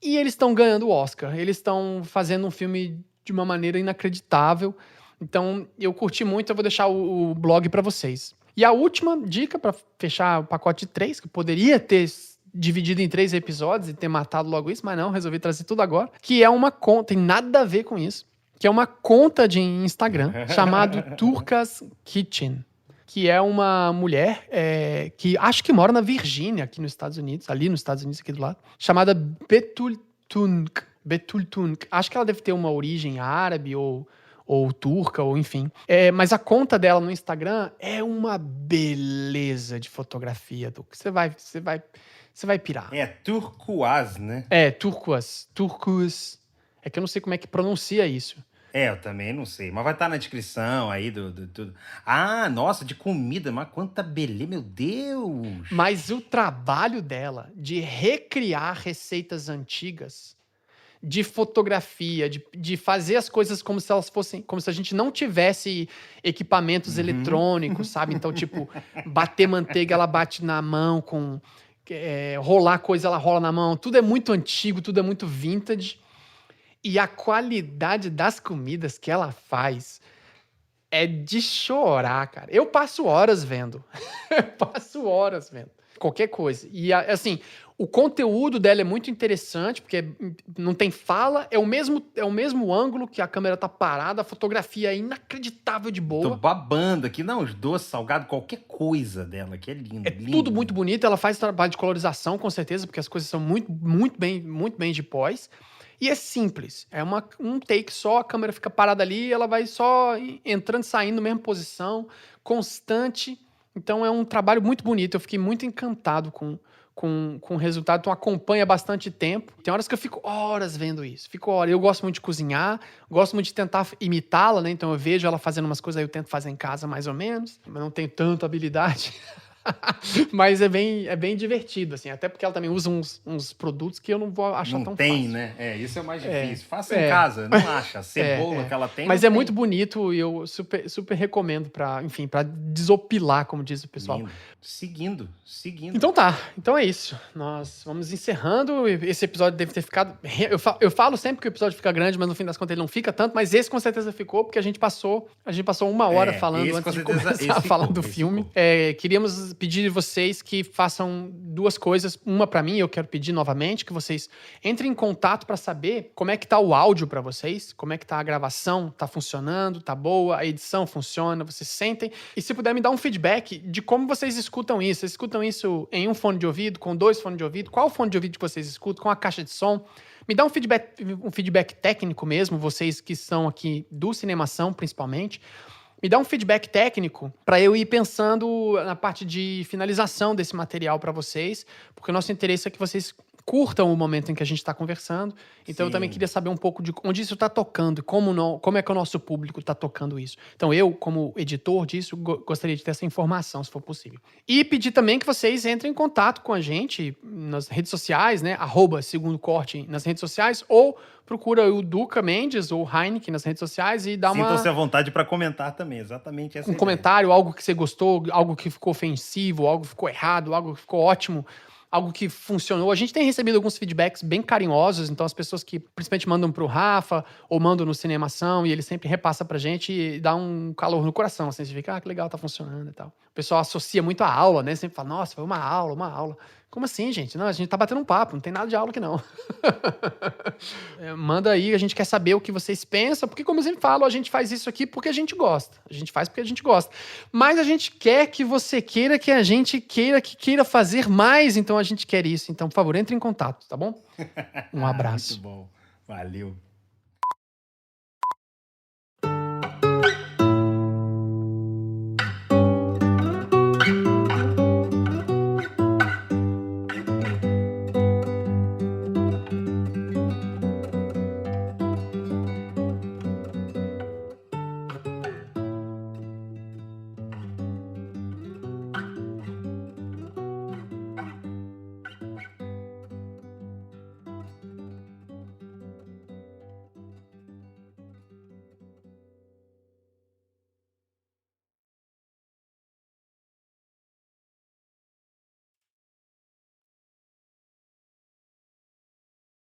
E eles estão ganhando o Oscar. Eles estão fazendo um filme de uma maneira inacreditável. Então, eu curti muito, eu vou deixar o blog pra vocês. E a última dica, pra fechar o pacote de 3, que poderia ter dividido em 3 episódios e ter matado logo isso, mas não, resolvi trazer tudo agora, que é uma conta, tem nada a ver com isso, que é uma conta de Instagram chamado Turcas Kitchen, que é uma mulher que acho que mora na Virgínia, aqui nos Estados Unidos, ali nos Estados Unidos, aqui do lado, chamada Betül Tunç. Acho que ela deve ter uma origem árabe ou turca, ou enfim. Mas a conta dela no Instagram é uma beleza de fotografia, Duca. Você vai pirar. É turquoise, né? Turquoise. É que eu não sei como é que pronuncia isso. Eu também não sei, mas vai estar na descrição aí do tudo. Ah, nossa, de comida, mas quanta beleza, meu Deus! Mas o trabalho dela de recriar receitas antigas, de fotografia, de fazer as coisas como se elas fossem, como se a gente não tivesse equipamentos eletrônicos, sabe? Então, tipo, bater manteiga, ela bate na mão, rolar coisa, ela rola na mão. Tudo é muito antigo, tudo é muito vintage. E a qualidade das comidas que ela faz é de chorar, cara. Eu passo horas vendo. Qualquer coisa. E, assim, o conteúdo dela é muito interessante, porque não tem fala, é o mesmo ângulo que a câmera tá parada, a fotografia é inacreditável de boa. Tô babando aqui. Não, os doces, salgado, qualquer coisa dela, que é lindo. É tudo muito bonito. Ela faz trabalho de colorização, com certeza, porque as coisas são muito bem de pós. E é simples. É um take só, a câmera fica parada ali, ela vai só entrando e saindo na mesma posição, constante. Então é um trabalho muito bonito. Eu fiquei muito encantado com o resultado. Então acompanha bastante tempo. Tem horas que eu fico horas vendo isso. Eu gosto muito de cozinhar, gosto muito de tentar imitá-la, né? Então eu vejo ela fazendo umas coisas, aí eu tento fazer em casa mais ou menos, mas não tenho tanta habilidade. Mas é bem divertido, assim. Até porque ela também usa uns produtos que eu não vou achar não tão tem, fácil. né? Isso é o mais difícil. Faça em casa, não acha. A cebola que ela tem. Mas não é tem. muito bonito e eu super recomendo pra desopilar, como diz o pessoal. Lindo. Seguindo. Então tá. Então é isso. Nós vamos encerrando. Esse episódio deve ter ficado... Eu falo sempre que o episódio fica grande, mas no fim das contas ele não fica tanto. Mas esse com certeza ficou, porque a gente passou 1 hora falando antes de começar a falar do filme. Queríamos pedir de vocês que façam 2 coisas. Uma pra mim, eu quero pedir novamente, que vocês entrem em contato pra saber como é que tá o áudio pra vocês, como é que tá a gravação, tá funcionando, tá boa, a edição funciona, vocês sentem. E se puder me dar um feedback de como vocês escutam isso. Vocês escutam isso em um fone de ouvido, com 2 fones de ouvido? Qual fone de ouvido que vocês escutam? Com a caixa de som? Me dá um feedback técnico mesmo, vocês que são aqui do Cinemação, principalmente, me dá um feedback técnico para eu ir pensando na parte de finalização desse material para vocês, porque o nosso interesse é que vocês curtam o momento em que a gente está conversando. Então, eu também Sim. queria saber um pouco de onde isso está tocando, como é que o nosso público está tocando isso. Então, eu, como editor disso, gostaria de ter essa informação, se for possível. E pedir também que vocês entrem em contato com a gente nas redes sociais, né? @segundocorte nas redes sociais, ou procura o Duca Mendes ou o Heineken nas redes sociais e dá Sintam-se à vontade para comentar também, exatamente essa um ideia. comentário, algo que você gostou, algo que ficou ofensivo, algo que ficou errado, algo que ficou ótimo, algo que funcionou. A gente tem recebido alguns feedbacks bem carinhosos, então as pessoas que principalmente mandam pro Rafa ou mandam no Cinemação e ele sempre repassa pra gente e dá um calor no coração, assim, você fica, que legal, tá funcionando e tal. O pessoal associa muito a aula, né? Sempre fala, nossa, foi uma aula, uma aula. Como assim, gente? Não, a gente tá batendo um papo, não tem nada de aula aqui não. Manda aí, a gente quer saber o que vocês pensam, porque como eu sempre falo, a gente faz isso aqui porque a gente gosta. A gente faz porque a gente gosta. Mas a gente quer que você queira que a gente queira fazer mais, então a gente quer isso. Então, por favor, entre em contato, tá bom? Um abraço. Muito bom. Valeu.